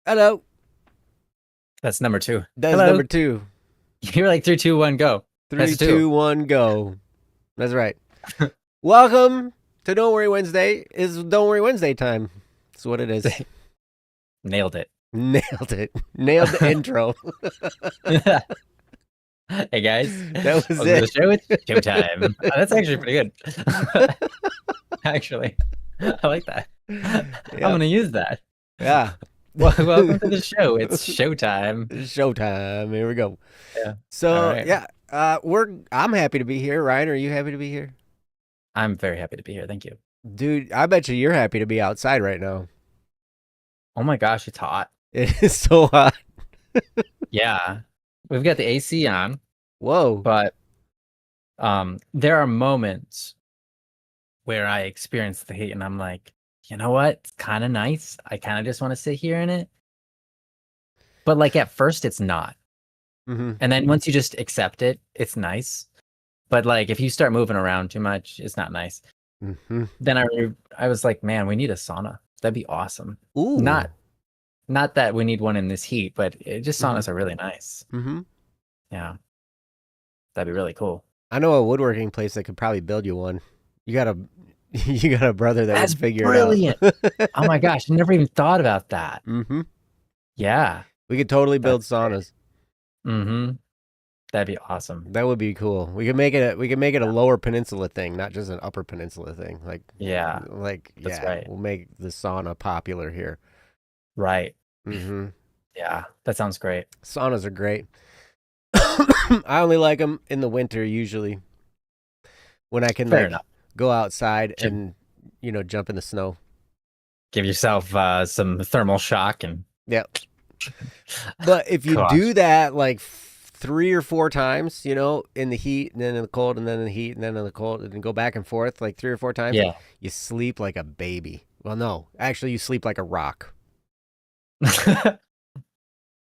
Hello. That's number two. That's Hello. number two. You're like 3, 2, 1, go. Three, That's two. two, one, go. That's right. Welcome to Don't Worry Wednesday. Is Don't Worry Wednesday time. That's what it is. Nailed it. Nailed it. Nailed the intro. Hey guys, That was welcome to the it. show. It's showtime. That's actually pretty good. Actually, I like that. I'm Yep. gonna use that. Yeah. Welcome to the show. It's showtime. Showtime. Here we go. Yeah. All So right. yeah, I'm happy to be here. Ryan, are you happy to be here? I'm very happy to be here. Thank you. Dude, I bet you're happy to be outside right now. Oh my gosh, it's hot. It is so hot. Yeah, we've got the AC on, Whoa. but there are moments where I experience the heat and I'm like, you know what? It's kind of nice. I kind of just want to sit here in it. But like at first it's not. Mm-hmm. And then once you just accept it, it's nice. But like if you start moving around too much, it's not nice. Mm-hmm. Then I was like, man, we need a sauna. That'd be awesome. Ooh. Not that we need one in this heat, but saunas are really nice. Mm-hmm. Yeah. That'd be really cool. I know a woodworking place that could probably build you one. You got a you got a brother that That's would figure brilliant. it out. Oh my gosh, I never even thought about that. Mm-hmm. Yeah. We could totally build That's great. saunas. Mm-hmm. That'd be awesome. That would be cool. We could make it a lower peninsula thing, not just an upper peninsula thing. Yeah, that's Yeah, right. we'll make the sauna popular here. Right. Mm-hmm. Yeah, that sounds great. Saunas are great. I only like them in the winter usually, when I can Fair enough. go outside Should and jump in the snow. give yourself some thermal shock and Yeah. But if you gosh. do that like 3 or 4 times, in the heat and then in the cold and then in the heat and then in the cold and then go back and forth like 3 or 4 times, Yeah. you sleep like a baby. Well, no, actually, you sleep like a rock.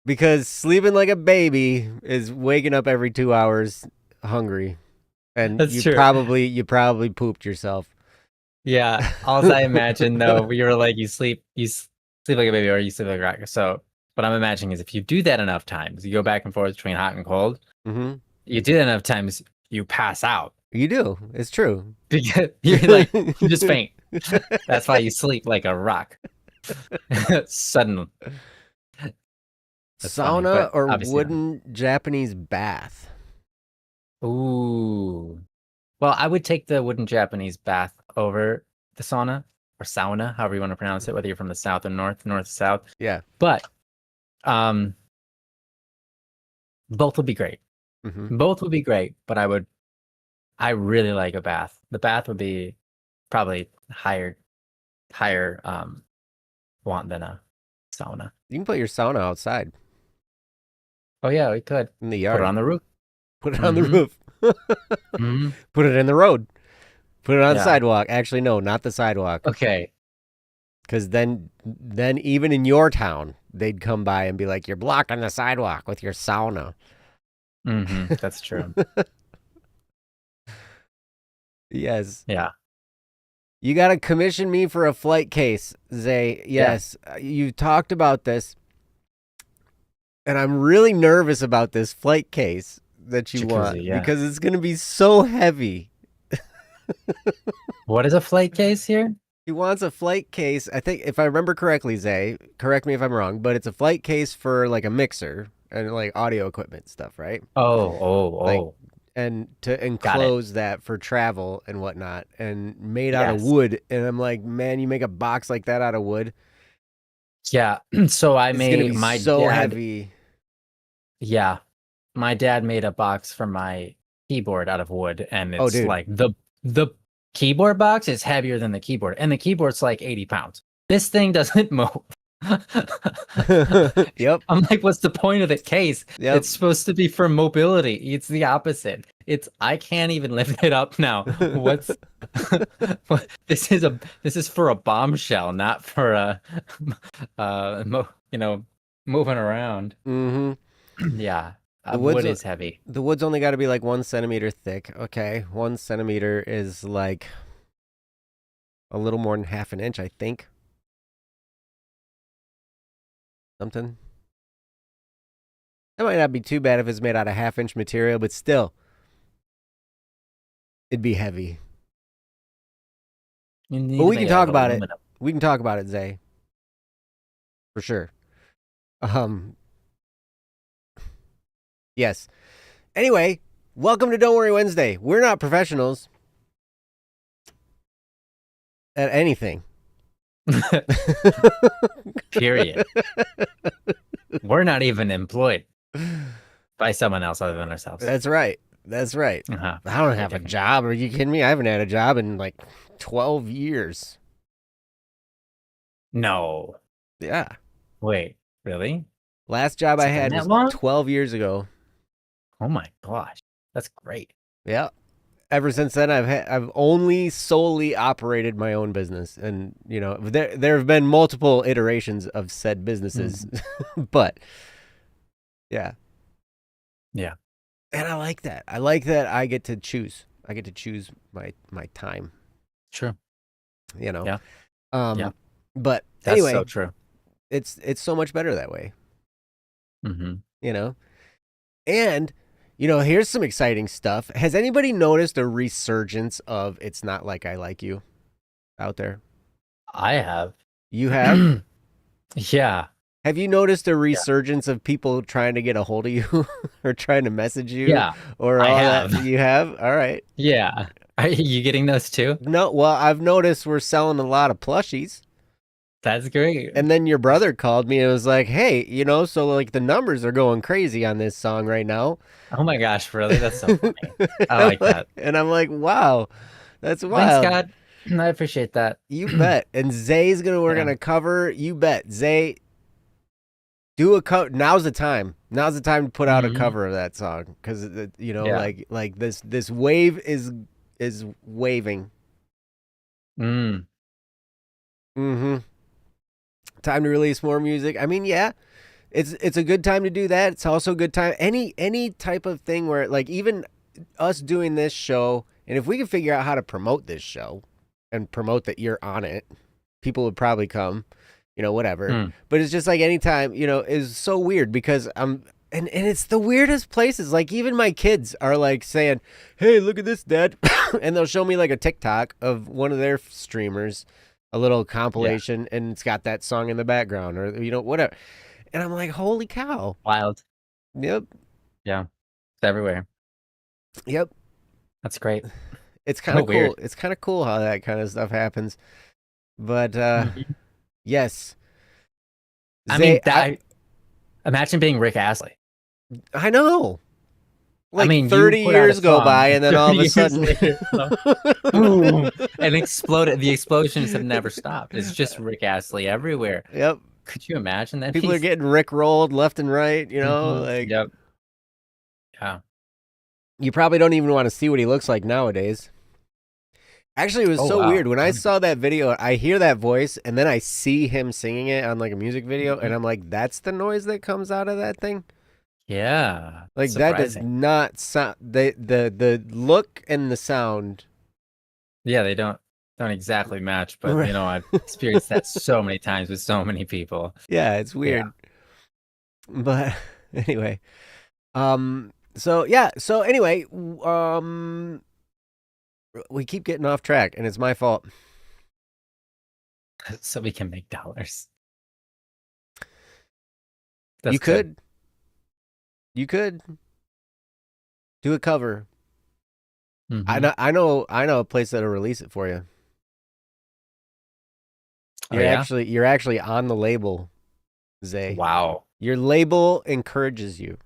Because sleeping like a baby is waking up every 2 hours hungry, and That's true. you probably pooped yourself. Yeah. All I imagine though, you were like you sleep like a baby or you sleep like a rock. So what I'm imagining is if you do that enough times, you go back and forth between hot and cold, Mm-hmm. you do that enough times, you pass out. You do. It's true. Because you're like you just faint. That's why you sleep like a rock. Suddenly. That's funny, Sauna but or obviously not. wooden Japanese bath? Ooh. Well, I would take the wooden Japanese bath over the sauna or sauna, however you want to pronounce it, whether you're from the south or north, south. Yeah. But both would be great. Mm-hmm. Both would be great, but I really like a bath. The bath would be probably higher want than a sauna. You can put your sauna outside Oh yeah, we could. in the Put it yard. on the roof. Put it on the Mm-hmm. roof. Mm-hmm. Put it in the road. Put it on the Yeah. sidewalk. Actually, no, not the sidewalk. Okay. Because then even in your town, they'd come by and be like, "You're blocking the sidewalk with your sauna." Mm-hmm. That's true. Yes. Yeah. You got to commission me for a flight case, Zay. Yes. You talked about this, and I'm really nervous about this flight case that you want Jacuzzi, yeah. because it's going to be so heavy. What is a flight case here? He wants a flight case. I think, if I remember correctly, Zay, correct me if I'm wrong, but it's a flight case for like a mixer and like audio equipment stuff, right? Like, Oh. and to enclose that for travel and whatnot, and made out of Yes. wood. And I'm like, man, you make a box like that out of wood? Yeah. So I It's gonna made be my so dad. heavy. Yeah. My dad made a box for my keyboard out of wood, and Oh, it's dude. like the keyboard box is heavier than the keyboard, and the keyboard's like 80 pounds. This thing doesn't move. Yep. I'm like, what's the point of the case? Yep. It's supposed to be for mobility. It's the opposite. I can't even lift it up now. What's this is for a bombshell, not for a moving around. Mm-hmm. Yeah. The Wood wood's is heavy. the wood's only got to be like 1 centimeter thick. Okay, 1 centimeter is like a little more than half an inch, I think. something. That might not be too bad if it's made out of 1/2 inch material, but still, it'd be heavy. But we can talk about it. We can talk about it, Zay. For sure. Yes. Anyway, welcome to Don't Worry Wednesday. We're not professionals at anything. Period. We're not even employed by someone else other than ourselves. That's right. That's right. Uh-huh. I don't have a job. Are you kidding me? I haven't had a job in like 12 years. No. Yeah. Wait, really? Last job I had was long? 12 years ago. Oh my gosh. That's great. Yeah. Ever since then, I've only solely operated my own business, and you know there have been multiple iterations of said businesses, but yeah, and I like that. I like that I get to choose. I get to choose my time. True. You know. Yeah. Yeah. But that's anyway, so true. It's so much better that way. Mm-hmm. You know, and. You know, here's some exciting stuff. Has anybody noticed a resurgence of It's Not Like I Like You out there? I have. You have? Yeah. Have you noticed a resurgence of people trying to get a hold of you or trying to message you? Yeah. Or all that? You have? All right. Yeah. Are you getting those too? No, well, I've noticed we're selling a lot of plushies. That's great. And then your brother called me and was like, hey, you know, so like the numbers are going crazy on this song right now. Oh my gosh, really? That's so funny. I like that. And I'm like, wow, that's wild. Thanks, God. I appreciate that. You bet. And Zay's going to work on a cover. You bet. Zay, do a cover. Now's the time. Now's the time to put out a cover of that song. Because, you know, like this wave is waving. Mm-hmm. Time to release more music. I mean, yeah, it's a good time to do that. It's also a good time. Any type of thing where, like, even us doing this show, and if we can figure out how to promote this show and promote that you're on it, people would probably come, you know, whatever. But it's just like anytime, you know, is so weird because and it's the weirdest places. Like even my kids are like saying, hey, look at this, Dad. And they'll show me like a TikTok of one of their streamers, a little compilation, and it's got that song in the background or, you know, whatever. And I'm like, holy cow. Wild. Yep. Yeah. It's everywhere. Yep. That's great. It's kind of cool. Weird. It's kind of cool how that kind of stuff happens. But yes. I mean, imagine being Rick Astley. I know. Like, I mean, 30 years go by, and then all of a sudden, boom, and exploded. The explosions have never stopped. It's just Rick Astley everywhere. Yep. Could you imagine that? People are getting Rick rolled left and right. You know, like. Yep. Yeah. You probably don't even want to see what he looks like nowadays. Actually, it was weird. When I saw that video, I hear that voice, and then I see him singing it on like a music video, and I'm like, that's the noise that comes out of that thing? Yeah. Like that does not sound the look and the sound. Yeah, they don't exactly match, but you know, I've experienced that so many times with so many people. Yeah, it's weird. Yeah. But anyway. So anyway, we keep getting off track, and it's my fault. So we can make dollars. You could do a cover. I know a place that'll release it for you. You're actually on the label, Zay. Wow. Your label encourages you.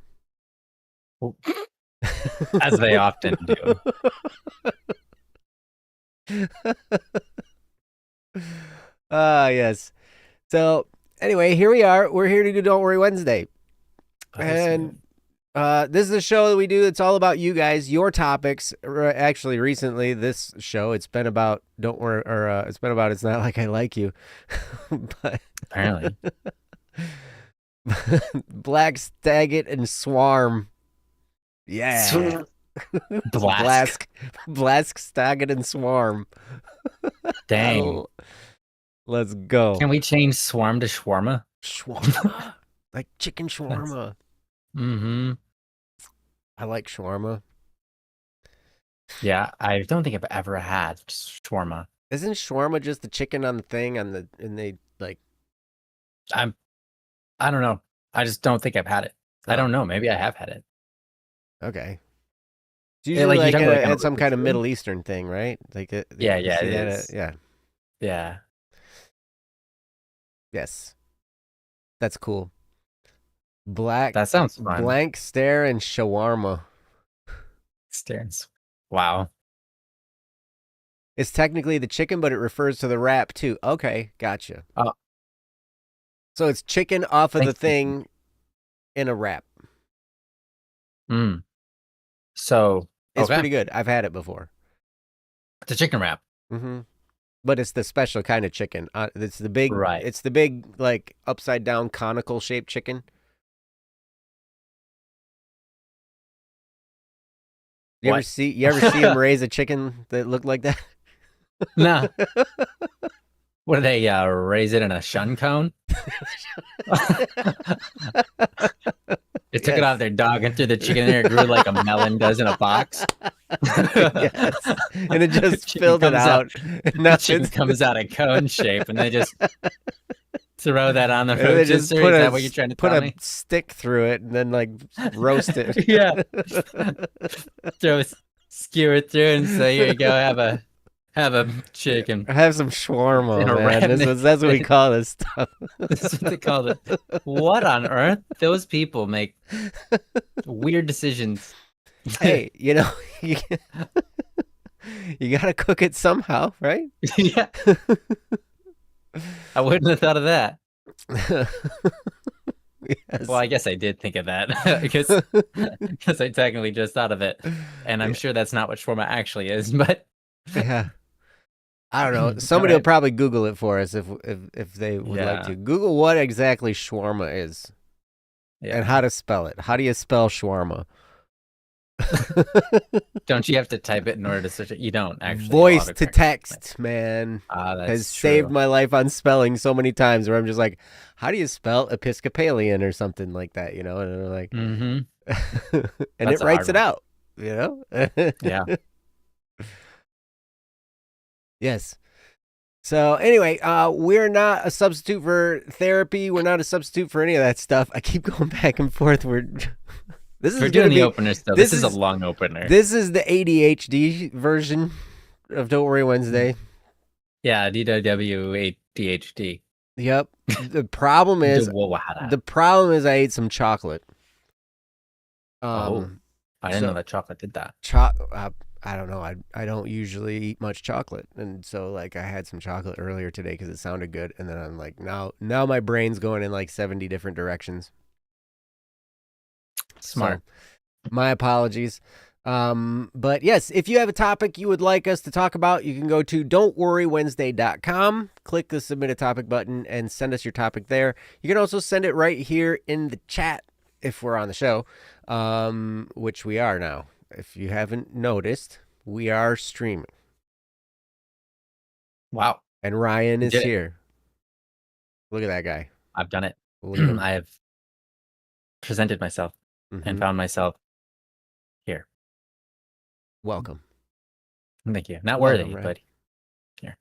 As they often do. Yes. So anyway, here we are. We're here to do Don't Worry Wednesday. And this is a show that we do. It's all about you guys, your topics. Actually, recently, this show, it's been about Don't Worry, or it's been about It's Not Like I Like You. But apparently. Black Stagget and Swarm. Yeah. Blask Stagget and Swarm. Dang. Let's go. Can we change Swarm to Shawarma? Shawarma. Like chicken shawarma. Mm-hmm. I like shawarma. Yeah, I don't think I've ever had shawarma. Isn't shawarma just the chicken on the thing and they like? I don't know. I just don't think I've had it. I don't know. Maybe I have had it. Okay. It's usually Like, you like talking about like on a at some kind of rotisserie? Middle Eastern thing, right? Like Yeah, you yeah, see it that is. yeah. Yeah. Yes. That's cool. Black That sounds fun. blank stare and shawarma. Stares. Wow. It's technically the chicken, but it refers to the wrap too. Okay, gotcha. Oh, So it's chicken off of the thanks. thing in a wrap. So, It's okay. pretty good. I've had it before. It's a chicken wrap. Mm-hmm. But it's the special kind of chicken. It's the big, Right. It's the big like upside down conical shaped chicken. You ever What? see them raise a chicken that looked like that? Nah. What do they raise it in a shun cone? They took it off their dog and threw the chicken in there. It grew like a melon does in a box. Yes. And it just filled it out. The chicken comes out a cone shape, and they just throw that on the rotisserie. Is that what you're trying to tell me? Put a stick through it and then like roast it. Yeah. Skewer it through and say, "Here you go. Have a chicken. Have some shawarma, man. That's what we call this stuff. That's what they call it. What on earth? Those people make weird decisions. Hey, you gotta cook it somehow, right? Yeah. I wouldn't have thought of that. Yes. Well, I guess I did think of that because I technically just thought of it, and I'm sure that's not what shawarma actually is. But yeah, I don't know. Somebody will probably Google it for us if they would like to. Google what exactly shawarma is and how to spell it. How do you spell shawarma? Don't you have to type it in order to search it? You don't actually. Voice to text, man, has saved my life on spelling so many times where I'm just like, how do you spell Episcopalian or something like that, you know? And they're like, and it writes it out, you know? Yeah. Yes. So anyway, we're not a substitute for therapy. We're not a substitute for any of that stuff. I keep going back and forth. We're doing the opener stuff. This is a long opener. This is the ADHD version of Don't Worry Wednesday. Yeah, DWW ADHD. Yep. The problem is I ate some chocolate. I didn't know that chocolate did that. I don't know. I don't usually eat much chocolate, and so like I had some chocolate earlier today because it sounded good, and then I'm like, now my brain's going in like 70 different directions. Smart. So, my apologies. But yes, if you have a topic you would like us to talk about, you can go to don'tworrywednesday.com, click the submit a topic button, and send us your topic there. You can also send it right here in the chat if we're on the show, which we are now. If you haven't noticed, we are streaming. Wow. And Ryan is here. Look at that guy. I've done it. I have presented myself and found myself here. Welcome. Thank you. Not worthy, but here.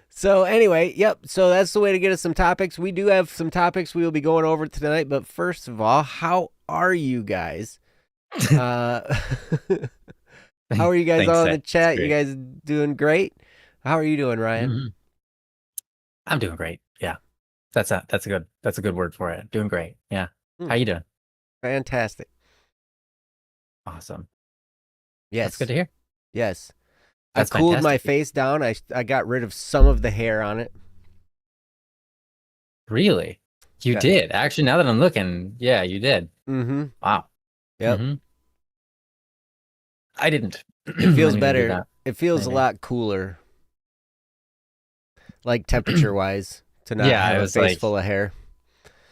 So anyway, yep. So that's the way to get us some topics. We do have some topics we will be going over tonight. But first of all, how are you guys? How are you guys all in the chat? You guys doing great? How are you doing, Ryan? I'm doing great. Yeah, that's a good word for it. Doing great. Yeah. How you doing? Fantastic. Awesome. Yes. That's good to hear. Yes. I cooled my face down. I got rid of some of the hair on it. Really? You did? Actually, now that I'm looking, yeah, you did. Mm-hmm. Wow. Yep. I didn't. It feels better. It feels a lot cooler. Like temperature-wise, to not have a face full of hair.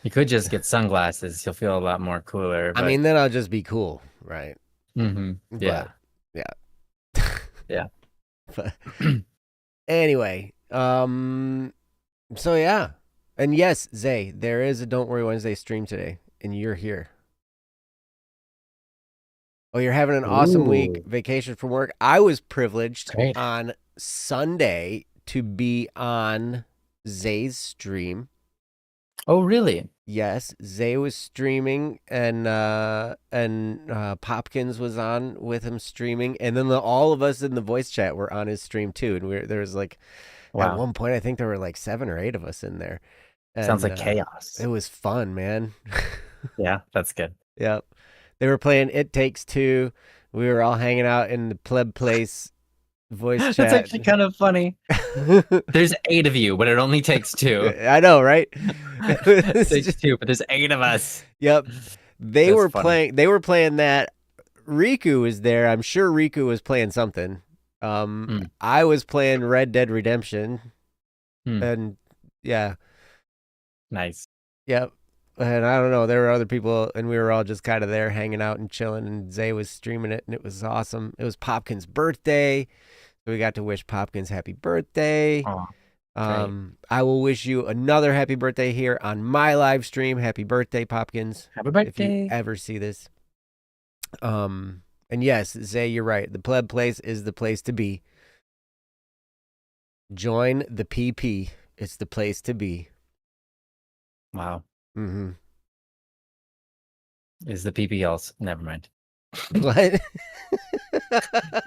You could just get sunglasses. You'll feel a lot more cooler. I mean, then I'll just be cool, right? Mm-hmm. Yeah. Yeah. But anyway, so yeah, And yes, Zay, there is a Don't Worry Wednesday stream today, and you're here. Oh, you're having an awesome week, Ooh, vacation from work. I was privileged great. on Sunday to be on Zay's stream. Oh, really? Yes, Zay was streaming, and Popkins was on with him streaming, and then all of us in the voice chat were on his stream too. And there was like at Wow. one point I think there were like 7 or 8 of us in there, Sounds and like chaos. it was fun, man. Yeah, that's good. Yep, they were playing It Takes Two. We were all hanging out in the pleb place voice That's chat. actually kind of funny. There's 8 of you, but it only takes 2. I know, right? It takes 2, but there's 8 of us. Yep. They That's were funny. playing that. Riku was there. I'm sure Riku was playing something. I was playing Red Dead Redemption. And yeah. Nice. Yep. And I don't know, there were other people, and we were all just kind of there hanging out and chilling, and Zay was streaming it, and it was awesome. It was Popkins' birthday. So we got to wish Popkins happy birthday. Oh, I will wish you another happy birthday here on my live stream. Happy birthday, Popkins. happy If you birthday. ever see this. And yes, Zay, you're right. The pleb place is the place to be. Join the PP. It's the place to be. Wow. Mm-hmm. Is the PP never mind. What?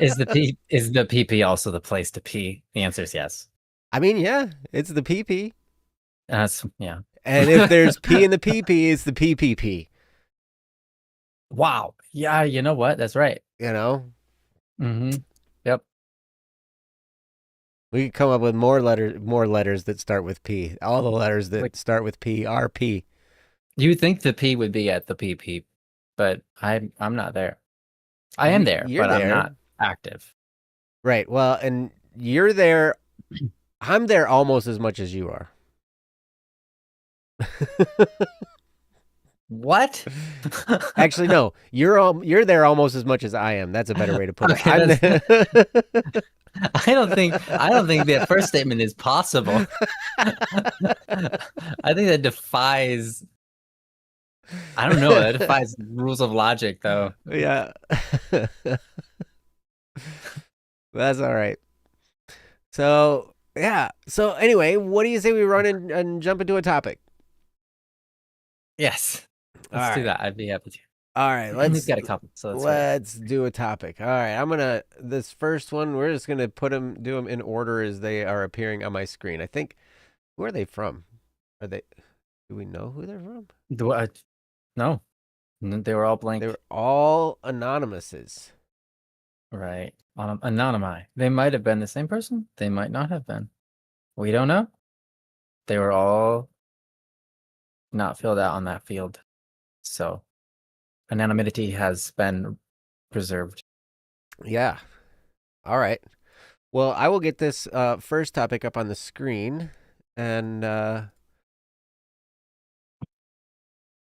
Is the PP also the place to pee? The answer is yes. I mean, yeah, it's the PP. Yeah. And if there's P in the PP, it's the PPP. Wow. Yeah, you know what? That's right. You know? Mm-hmm. Yep. We could come up with more letters that start with P. All the letters that start with P are P. You would think the P would be at the PP, but I'm not there. I am there, You're but there. I'm not active. Right. Well, and you're there. I'm there almost as much as you are. What? Actually, no. You're there almost as much as I am. That's a better way to put it. I don't think that first statement is possible. I think that defies. I don't know. That defies rules of logic, though. Yeah. That's all right. So yeah. So anyway, what do you say we run in and jump into a topic? Yes. Let's do that. I'd be happy to. All right, We've got a couple, so let's do a topic. All right, this first one, we're just gonna do them in order as they are appearing on my screen. I think, who are they from? Do we know who they're from? No, they were all blank. They were all anonymouses. Right, anonymi. They might have been the same person. They might not have been. We don't know. They were all not filled out on that field, so anonymity has been preserved. Yeah. All right. Well, I will get this first topic up on the screen, and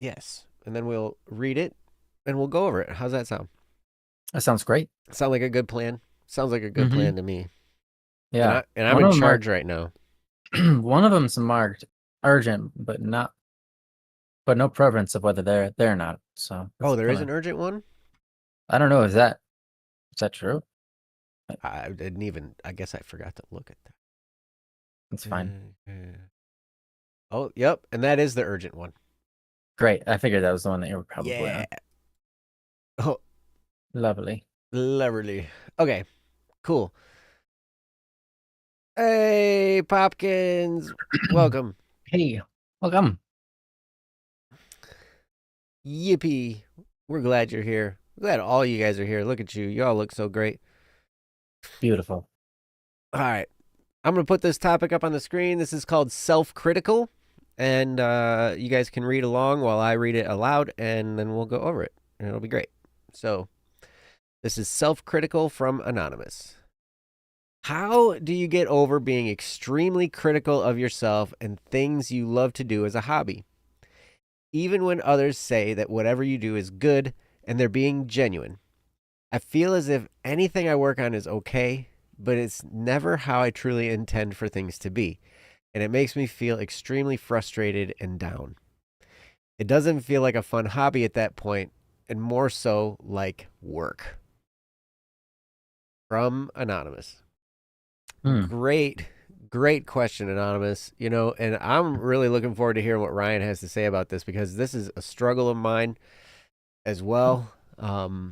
yes, and then we'll read it and we'll go over it. How's that sound? That sounds great. Sound like a good plan? Sounds like a good plan to me. Yeah, and I'm in charge right now. One of them's marked urgent, but no preference of whether they're there or not. So there is an urgent one? I don't know. Is that true? I didn't even. I guess I forgot to look at that. It's fine. Oh, yep, and that is the urgent one. Great. I figured that was the one that you were probably on. Oh, lovely. Okay, cool. Hey, Popkins, welcome. Hey, welcome. Yippee! We're glad you're here. We're glad all you guys are here. Look at you. You all look so great. Beautiful. All right. I'm going to put this topic up on the screen. This is called Self-Critical. And you guys can read along while I read it aloud, and then we'll go over it. And it'll be great. So, this is Self-Critical from Anonymous. How do you get over being extremely critical of yourself and things you love to do as a hobby? Even when others say that whatever you do is good and they're being genuine. I feel as if anything I work on is okay, but it's never how I truly intend for things to be. and it makes me feel extremely frustrated and down. It doesn't feel like a fun hobby at that point, and more so like work. From Anonymous. Hmm. Great question, Anonymous. And I'm really looking forward to hearing what Ryan has to say about this because this is a struggle of mine as well. Hmm.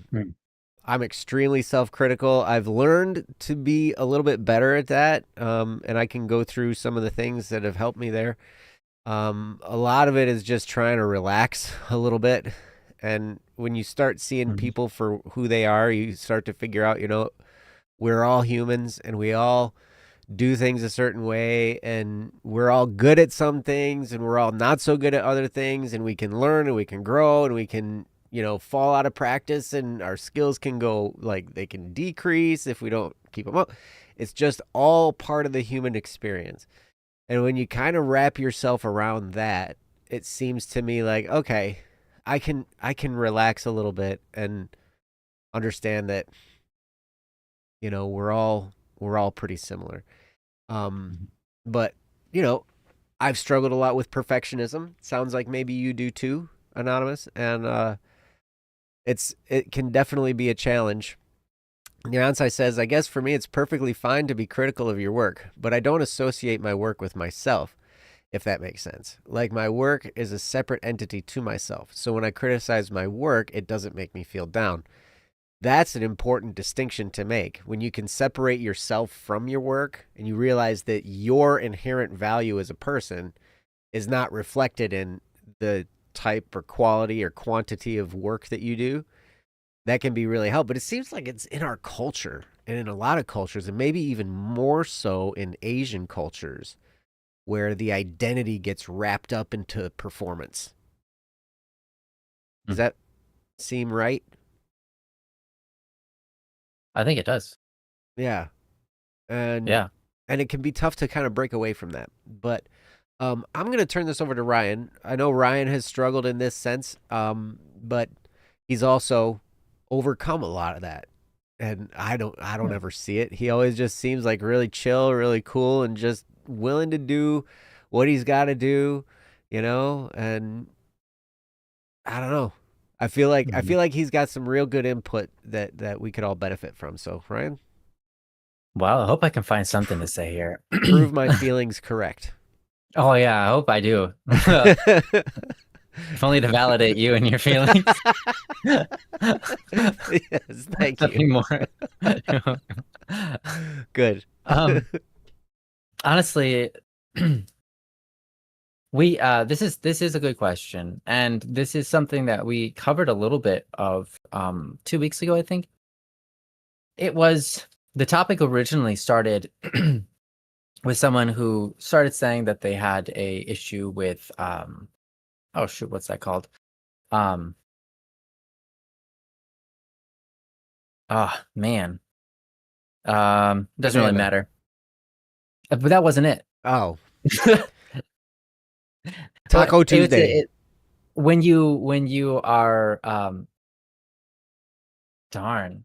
I'm extremely self-critical. I've learned to be a little bit better at that, and I can go through some of the things that have helped me there. A lot of it is just trying to relax a little bit. And when you start seeing Hmm. people for who they are, you start to figure out, we're all humans and we all do things a certain way, and we're all good at some things and we're all not so good at other things, and we can learn and we can grow and we can, fall out of practice, and our skills can go, like, they can decrease if we don't keep them up. It's just all part of the human experience. And when you kind of wrap yourself around that, it seems to me like, okay, I can relax a little bit and understand that, we're all pretty similar. Um, but you know, I've struggled a lot with perfectionism. Sounds like maybe you do too, Anonymous, and it can definitely be a challenge. Yansai says, I guess for me, it's perfectly fine to be critical of your work, but I don't associate my work with myself, if that makes sense. Like, my work is a separate entity to myself. So when I criticize my work, it doesn't make me feel down. That's an important distinction to make. When you can separate yourself from your work and you realize that your inherent value as a person is not reflected in the type or quality or quantity of work that you do, that can be really helpful. But it seems like it's in our culture and in a lot of cultures, and maybe even more so in Asian cultures, where the identity gets wrapped up into performance. Does Hmm. that seem right? I think it does. Yeah. And Yeah. and it can be tough to kind of break away from that. But I'm going to turn this over to Ryan. I know Ryan has struggled in this sense, but he's also overcome a lot of that. And I don't Hmm. ever see it. He always just seems like really chill, really cool, and just willing to do what he's got to do, And I don't know. I Mhm. feel like he's got some real good input that we could all benefit from. So, Ryan, Well, I hope I can find something to say here. prove my feelings correct. Oh yeah, I hope I do. If only to validate you and your feelings. Yes, thank you. Nothing more. Good. Um, honestly, we this is a good question, and this is something that we covered a little bit of 2 weeks ago, I think. It was the topic originally started with someone who started saying that they had a issue with oh shoot, what's that called? Um oh man. Doesn't really Banana. matter. But that wasn't it. Oh, What Taco it was Tuesday. when you are darn.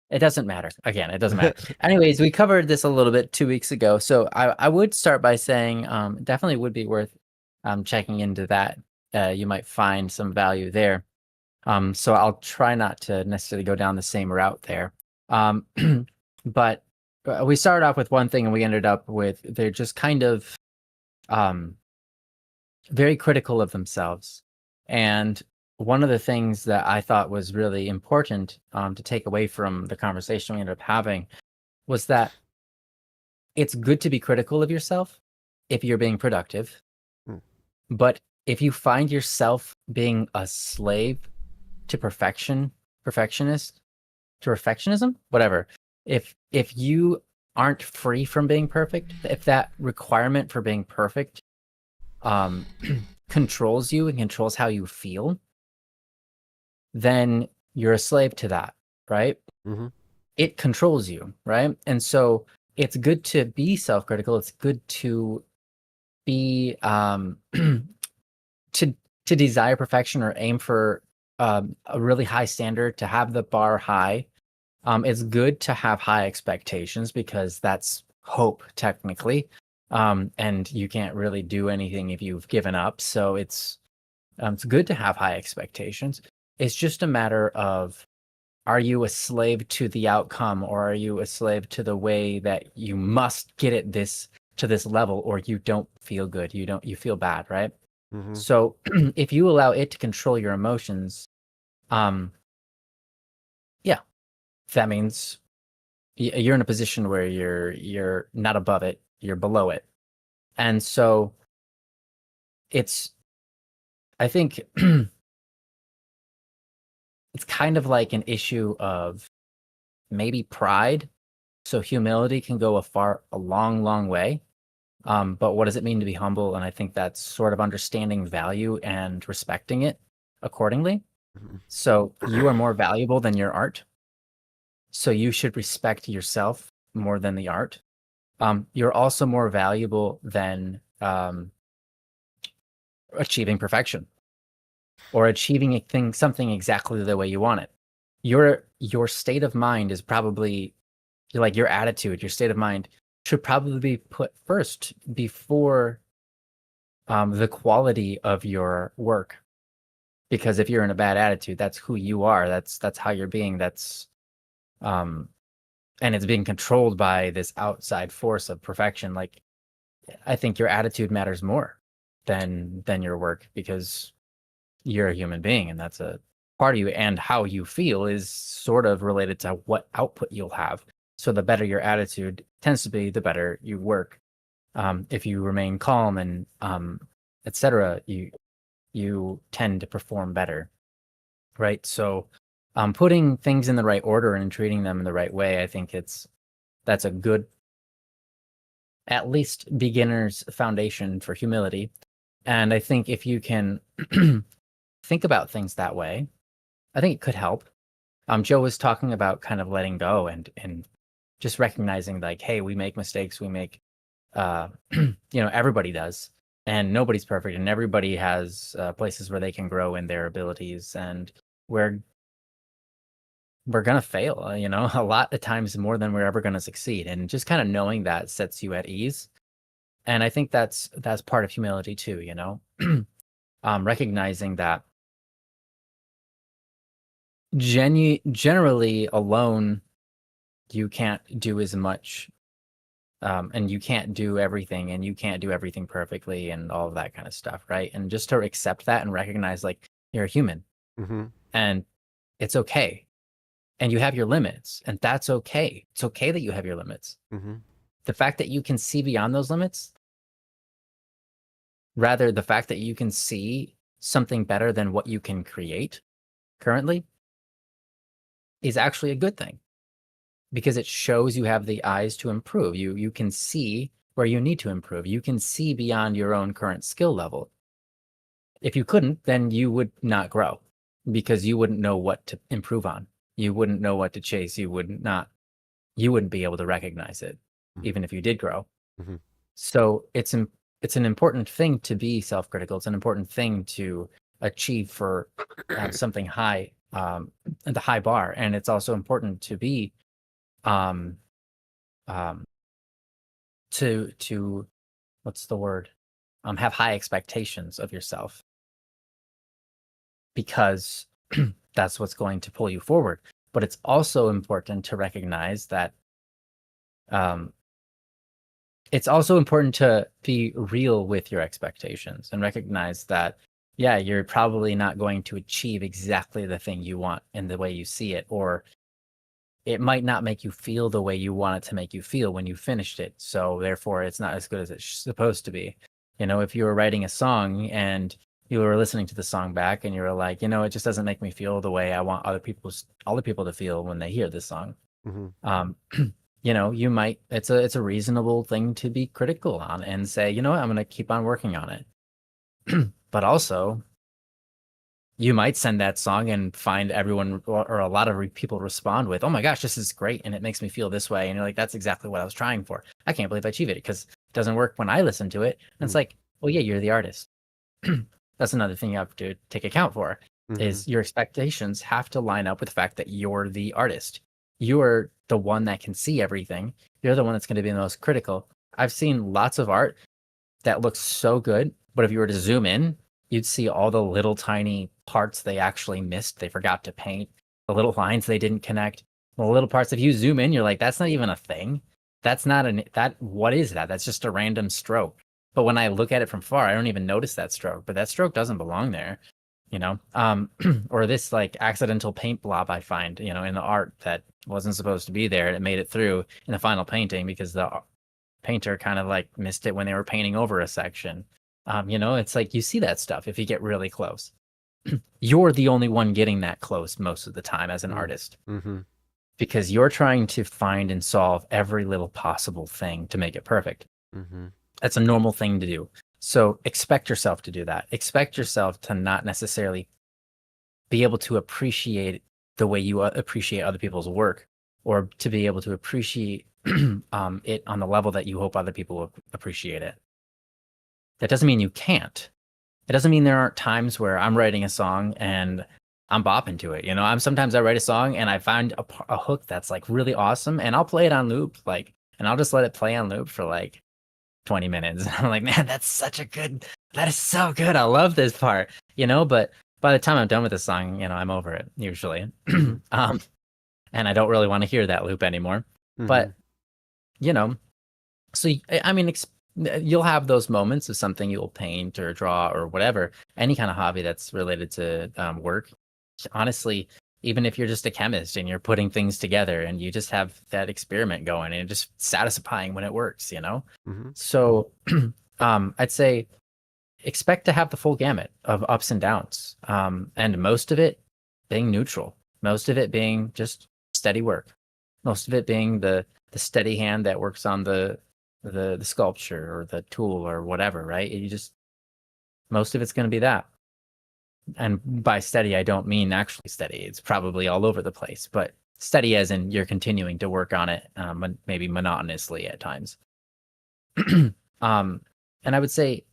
It doesn't matter. Again, it doesn't matter. Anyways, we covered this a little bit 2 weeks ago. So I would start by saying definitely would be worth checking into that. You might find some value there. So I'll try not to necessarily go down the same route there. Um, but we started off with one thing and we ended up with they're just kind of um, very critical of themselves. And one of the things that I thought was really important to take away from the conversation we ended up having was that it's good to be critical of yourself if you're being productive. Hmm. But if you find yourself being a slave to perfectionism, whatever, if you aren't free from being perfect, if that requirement for being perfect um controls you and controls how you feel, then you're a slave to that, right? Mm-hmm. It controls you, right? And so it's good to be self-critical. It's good to be to desire perfection or aim for a really high standard, to have the bar high. It's good to have high expectations because that's hope technically. and you can't really do anything if you've given up. So it's good to have high expectations. It's just a matter of, are you a slave to the outcome, or are you a slave to the way that you must get it to this level, or you don't feel good, you feel bad, right? Mm-hmm. So if you allow it to control your emotions, yeah, that means you're in a position where you're not above it, you're below it. And so it's, I think it's kind of like an issue of maybe pride. So humility can go a long, long way. But what does it mean to be humble? And I think that's sort of understanding value and respecting it accordingly. Mm-hmm. So you are more valuable than your art. So you should respect yourself more than the art. You're also more valuable than achieving perfection or achieving something exactly the way you want it. Your state of mind is probably, like, your attitude, your state of mind should probably be put first before the quality of your work. Because if you're in a bad attitude, that's who you are. That's how you're being. That's and it's being controlled by this outside force of perfection. Like, I think your attitude matters more than your work, because you're a human being, and that's a part of you, and how you feel is sort of related to what output you'll have. So the better your attitude tends to be, the better you work. If you remain calm and etc., you tend to perform better, right? So putting things in the right order and treating them in the right way, I think that's a good, at least beginner's foundation for humility. And I think if you can think about things that way, I think it could help. Joe was talking about kind of letting go and just recognizing, like, hey, we make mistakes, we make everybody does, and nobody's perfect, and everybody has places where they can grow in their abilities, and we're gonna fail, a lot of times, more than we're ever gonna succeed. And just kind of knowing that sets you at ease. And I think that's part of humility too, recognizing that generally alone you can't do as much, and you can't do everything, and you can't do everything perfectly, and all of that kind of stuff, right? And just to accept that and recognize, like, you're a human, Mm-hmm. and it's okay, and you have your limits, and that's okay. It's okay that you have your limits. Mm-hmm. The fact that you can see beyond those limits, rather, the fact that you can see something better than what you can create currently, is actually a good thing, because it shows you have the eyes to improve. You can see where you need to improve. You can see beyond your own current skill level. If you couldn't, then you would not grow, because you wouldn't know what to improve on. You wouldn't know what to chase. You wouldn't be able to recognize it, even if you did grow. Mm-hmm. So it's an important thing to be self-critical. It's an important thing to achieve for something high, the high bar. And it's also important to be um, um, to what's the word? Have high expectations of yourself, because that's what's going to pull you forward. But it's also important to recognize that it's also important to be real with your expectations and recognize that, yeah, you're probably not going to achieve exactly the thing you want in the way you see it, or it might not make you feel the way you want it to make you feel when you finished it. So therefore, it's not as good as it's supposed to be. If you were writing a song and you were listening to the song back and you were like, it just doesn't make me feel the way I want other people to feel when they hear this song. Mm-hmm. You might, it's a reasonable thing to be critical on and say, I'm going to keep on working on it. But also, you might send that song and find everyone, or a lot of people respond with, oh my gosh, this is great, and it makes me feel this way. And you're like, that's exactly what I was trying for. I can't believe I achieved it, because it doesn't work when I listen to it. And it's like, well, yeah, you're the artist. That's another thing you have to take account for, is your expectations have to line up with the fact that you're the artist. You're the one that can see everything. You're the one that's going to be the most critical. I've seen lots of art that looks so good, but if you were to zoom in, you'd see all the little tiny parts they actually missed. They forgot to paint, the little lines they didn't connect, the little parts. If you zoom in, you're like, that's not even a thing. That's not what is that? That's just a random stroke. But when I look at it from far, I don't even notice that stroke, but that stroke doesn't belong there, you know? Or this like accidental paint blob I find, you know, in the art that wasn't supposed to be there. And it made it through in the final painting because the painter kind of like missed it when they were painting over a section. You know, it's like you see that stuff if you get really close. You're the only one getting that close most of the time as an artist because you're trying to find and solve every little possible thing to make it perfect. That's a normal thing to do. So expect yourself to do that. Expect yourself to not necessarily be able to appreciate the way you appreciate other people's work, or to be able to appreciate it on the level that you hope other people will appreciate it. That doesn't mean you can't. It doesn't mean there aren't times where I'm writing a song and I'm bopping to it. You know, sometimes I write a song and I find a hook that's like really awesome, and I'll play it on loop, like, and I'll just let it play on loop for like 20 minutes. And I'm like, man, that is so good. I love this part, you know, but by the time I'm done with the song, you know, I'm over it usually. And I don't really want to hear that loop anymore. But, you know, so, I mean, you'll have those moments of something you'll paint or draw or whatever, any kind of hobby that's related to work. Honestly, even if you're just a chemist and you're putting things together and you just have that experiment going and it's just satisfying when it works, you know? So I'd say expect to have the full gamut of ups and downs, and most of it being neutral, most of it being just steady work, most of it being the steady hand that works on the sculpture or the tool or whatever, right? Most of it's going to be that. And by steady, I don't mean actually steady. It's probably all over the place, but steady as in you're continuing to work on it, maybe monotonously at times. And I would say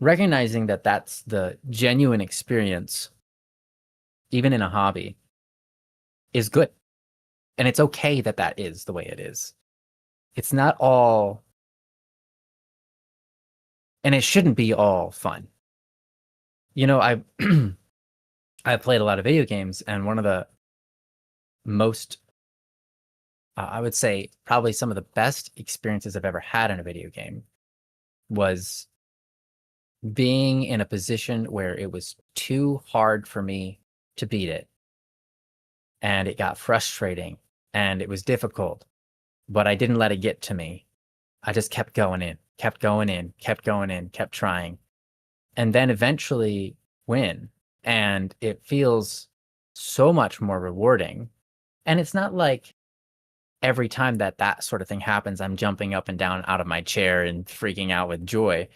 recognizing that that's the genuine experience, even in a hobby, is good. And it's okay that that is the way it is. It's not all, and it shouldn't be all fun. You know, I played a lot of video games, and one of the most, I would say, probably some of the best experiences I've ever had in a video game was being in a position where it was too hard for me to beat it. And it got frustrating and it was difficult, but I didn't let it get to me. I just kept going in, kept going in, kept going in, kept trying. And then eventually win. And it feels so much more rewarding. And it's not like every time that sort of thing happens, I'm jumping up and down out of my chair and freaking out with joy.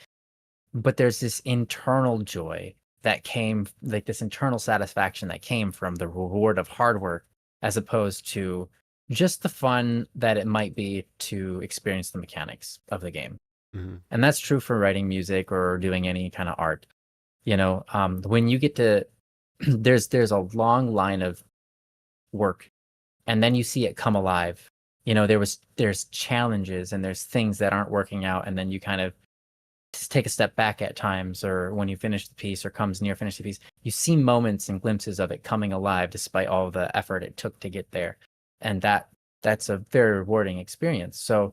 But there's this internal joy that came, like this internal satisfaction that came from the reward of hard work, as opposed to just the fun that it might be to experience the mechanics of the game. And that's true for writing music or doing any kind of art. You know, when you get to, there's a long line of work, and then you see it come alive. You know, there's challenges and there's things that aren't working out, and then you kind of take a step back at times, or when you finish the piece or comes near finish the piece, you see moments and glimpses of it coming alive despite all the effort it took to get there. And that's a very rewarding experience. So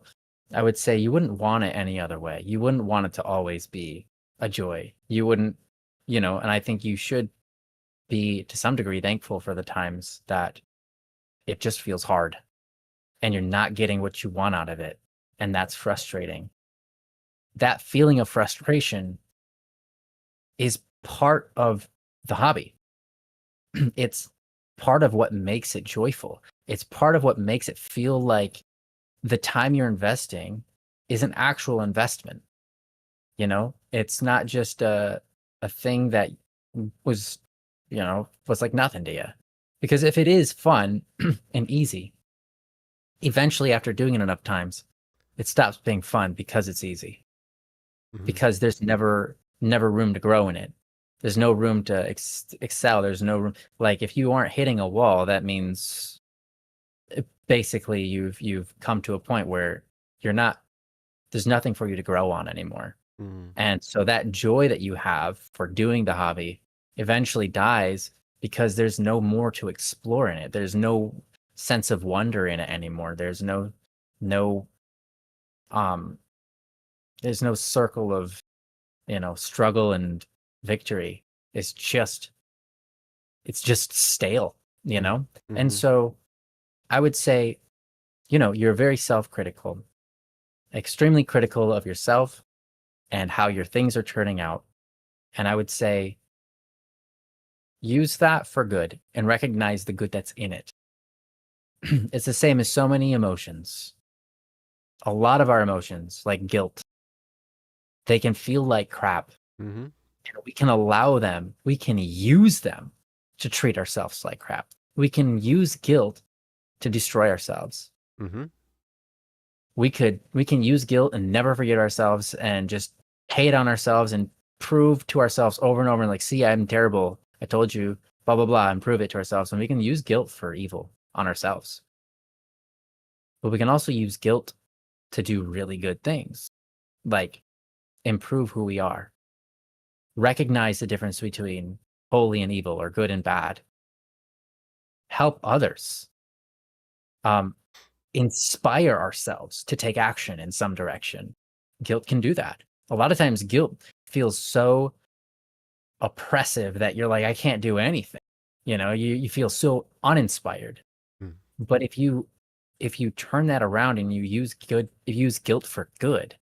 I would say you wouldn't want it any other way. You wouldn't want it to always be a joy. You wouldn't, you know, and I think you should be to some degree thankful for the times that it just feels hard and you're not getting what you want out of it. And that's frustrating. That feeling of frustration is part of the hobby. It's part of what makes it joyful. It's part of what makes it feel like the time you're investing is an actual investment. You know, it's not just a thing that was, you know, was like nothing to you. Because if it is fun and easy, eventually after doing it enough times, it stops being fun because it's easy. Because there's never room to grow in it. There's no room to excel. There's no room. Like if you aren't hitting a wall, that means basically you've come to a point where you're not there's nothing for you to grow on anymore. Mm. And so that joy that you have for doing the hobby eventually dies because there's no more to explore in it. There's no sense of wonder in it anymore. There's no um there's no circle of, struggle and victory. It's just stale, Mm-hmm. And so I would say, you're very self-critical, extremely critical of yourself and how your things are turning out. And I would say use that for good and recognize the good that's in it. It's the same as so many emotions. A lot of our emotions, like guilt, they can feel like crap. Mm-hmm. And we can allow them, we can use them to treat ourselves like crap. We can use guilt to destroy ourselves. Mm-hmm. We can use guilt and never forget ourselves and just hate on ourselves and prove to ourselves over and over and like, see, I'm terrible. I told you, blah, blah, blah, and prove it to ourselves. And we can use guilt for evil on ourselves. But we can also use guilt to do really good things, like improve who we are, recognize the difference between holy and evil or good and bad, help others, inspire ourselves to take action in some direction. Guilt can do that. A lot of times guilt feels so oppressive that you're like, I can't do anything. You feel so uninspired. Mm. But if you turn that around and you use guilt for good,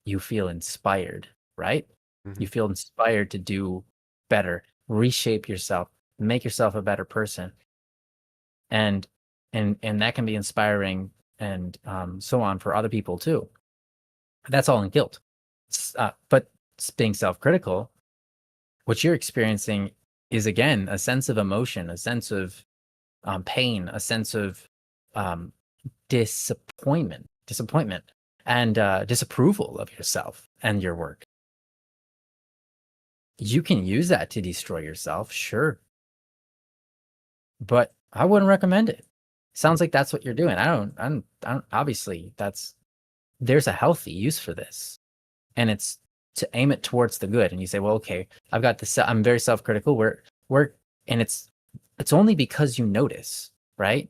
you feel inspired, right? Mm-hmm. You feel inspired to do better, reshape yourself, make yourself a better person. And that can be inspiring and so on for other people too. That's all in guilt. But being self-critical, what you're experiencing is, again, a sense of emotion, a sense of pain, a sense of disappointment, and disapproval of yourself and your work. You can use that to destroy yourself, sure, but I wouldn't recommend it. Sounds like that's what you're doing. I don't obviously there's a healthy use for this, and it's to aim it towards the good. And you say, well, okay, I've got this, I'm very self-critical, and it's only because you notice, right?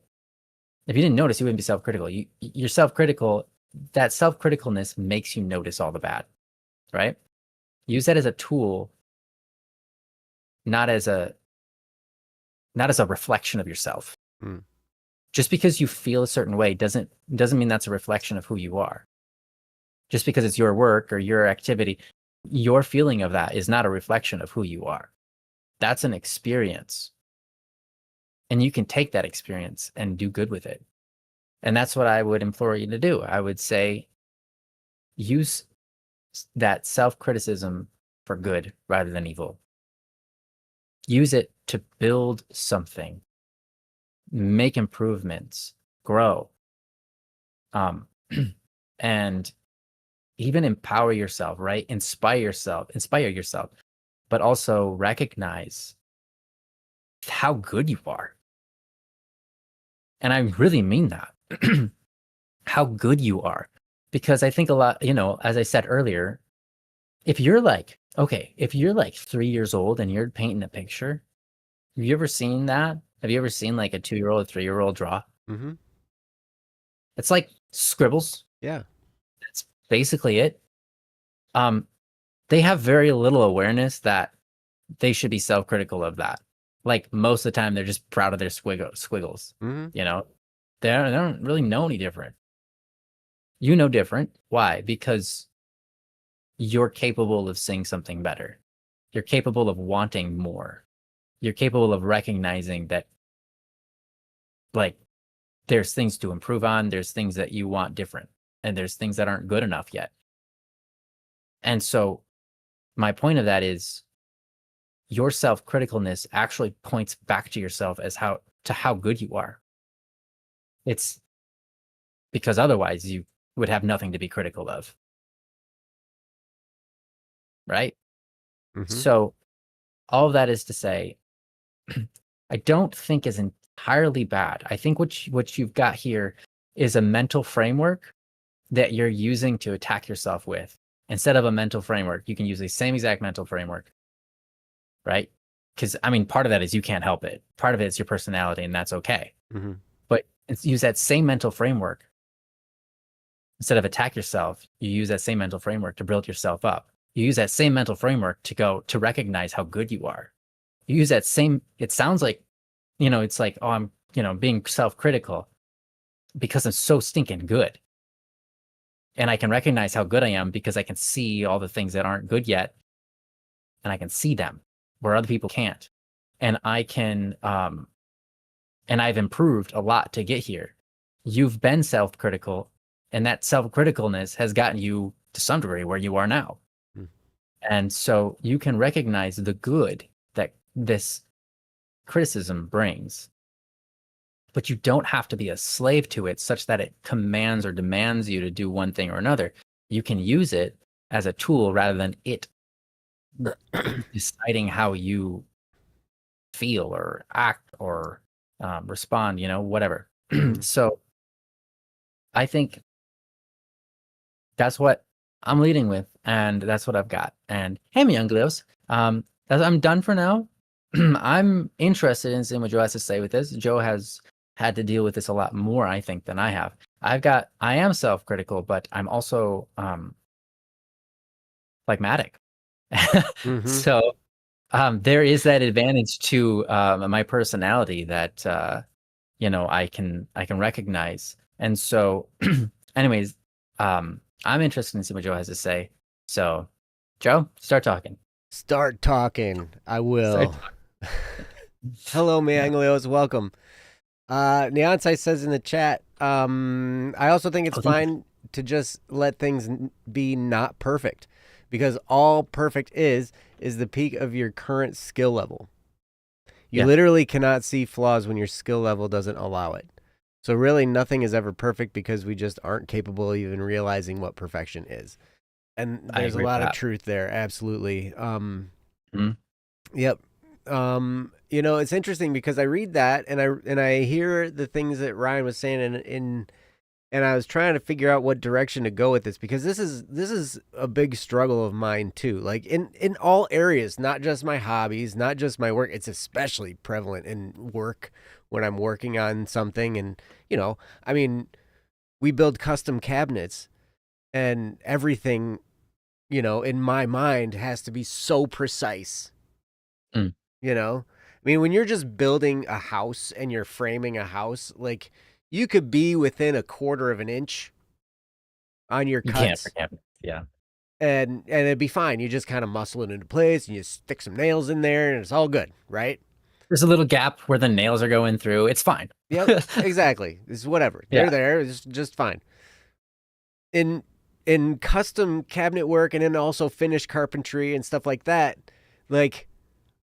If you didn't notice, you wouldn't be self-critical. You're self-critical. That self-criticalness makes you notice all the bad, right? Use that as a tool, not as a reflection of yourself. Mm. Just because you feel a certain way doesn't mean that's a reflection of who you are. Just because it's your work or your activity, your feeling of that is not a reflection of who you are. That's an experience. And you can take that experience and do good with it. And that's what I would implore you to do. I would say use that self-criticism for good rather than evil. Use it to build something, make improvements, grow, and even empower yourself, right? Inspire yourself, but also recognize how good you are. And I really mean that. How good you are. Because I think a lot, as I said earlier, if you're like 3 years old and you're painting a picture, have you ever seen that? Have you ever seen like a 2-year-old, 3-year-old draw? Mm-hmm. It's like scribbles. Yeah. That's basically it. They have very little awareness that they should be self-critical of that. Like most of the time, they're just proud of their squiggles. Mm-hmm. They don't really know any different. You know different. Why? Because you're capable of seeing something better. You're capable of wanting more. You're capable of recognizing that, like, there's things to improve on. There's things that you want different, and there's things that aren't good enough yet. And so my point of that is your self-criticalness actually points back to yourself as how good you are. It's because otherwise you would have nothing to be critical of. Right? Mm-hmm. So all of that is to say, I don't think is entirely bad. I think what you've got here is a mental framework that you're using to attack yourself with, instead of a mental framework, you can use the same exact mental framework, right? Because I mean, part of that is you can't help it. Part of it is your personality, and that's okay. Mm-hmm. But use that same mental framework. Instead of attack yourself, you use that same mental framework to build yourself up. You use that same mental framework to recognize how good you are. You use that same, it sounds like, it's like, oh, I'm, being self-critical because I'm so stinking good. And I can recognize how good I am because I can see all the things that aren't good yet. And I can see them where other people can't. And I can, and I've improved a lot to get here. You've been self-critical, and that self-criticalness has gotten you to some degree where you are now. Hmm. And so you can recognize the good that this criticism brings, but you don't have to be a slave to it such that it commands or demands you to do one thing or another. You can use it as a tool rather than it deciding how you feel or act or respond, whatever. So I think that's what I'm leading with, and that's what I've got. And hey, my young Leos, I'm done for now. I'm interested in seeing what Joe has to say with this. Joe has had to deal with this a lot more, I think, than I have. I am self-critical, but I'm also phlegmatic. Mm-hmm. So there is that advantage to my personality that I can recognize. And so, anyways, I'm interested in seeing what Joe has to say. So, Joe, start talking. Start talking. I will. Hello, Manglios. Welcome. Neonsai says in the chat, I also think it's fine to just let things be not perfect, because all perfect is the peak of your current skill level. You literally cannot see flaws when your skill level doesn't allow it. So really nothing is ever perfect because we just aren't capable of even realizing what perfection is. And there's a lot of truth there. Absolutely. Yep. It's interesting because I read that and I hear the things that Ryan was saying and I was trying to figure out what direction to go with this, because this is a big struggle of mine too. Like in all areas, not just my hobbies, not just my work. It's especially prevalent in work when I'm working on something. And, I mean, we build custom cabinets and everything, in my mind has to be so precise. I mean, when you're just building a house and you're framing a house, like, you could be within a quarter of an inch on your cuts. You can't. Yeah. And it'd be fine. You just kind of muscle it into place and you stick some nails in there and it's all good, right? There's a little gap where the nails are going through. It's fine. Yep, exactly. It's whatever. They're there. It's just fine. In custom cabinet work and then also finished carpentry and stuff like that, like,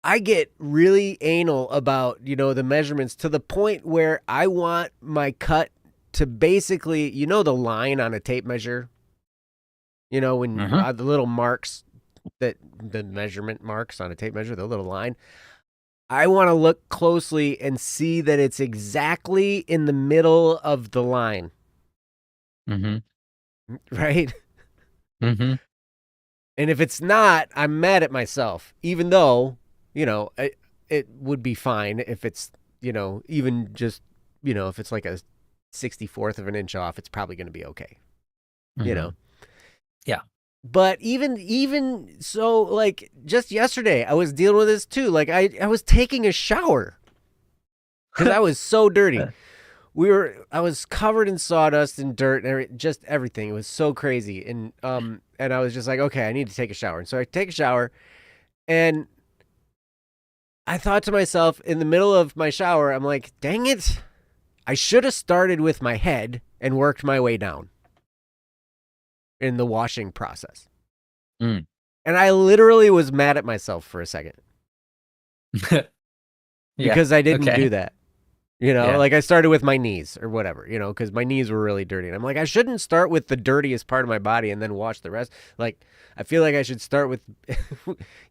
I get really anal about, the measurements to the point where I want my cut to basically, the line on a tape measure, when the little marks, that the measurement marks on a tape measure, the little line, I want to look closely and see that it's exactly in the middle of the line. Right? And if it's not, I'm mad at myself, even though, it would be fine if it's, even just, if it's like a 64th of an inch off, it's probably going to be okay. Yeah. But even so, like, just yesterday, I was dealing with this too. Like, I was taking a shower because I was so dirty. I was covered in sawdust and dirt and just everything. It was so crazy. And I was just like, okay, I need to take a shower. And so I take a shower, and I thought to myself in the middle of my shower, I'm like, dang it. I should have started with my head and worked my way down in the washing process. And I literally was mad at myself for a second. Because I didn't do that. Like, I started with my knees or whatever, because my knees were really dirty. And I'm like, I shouldn't start with the dirtiest part of my body and then wash the rest. Like, I feel like I should start with,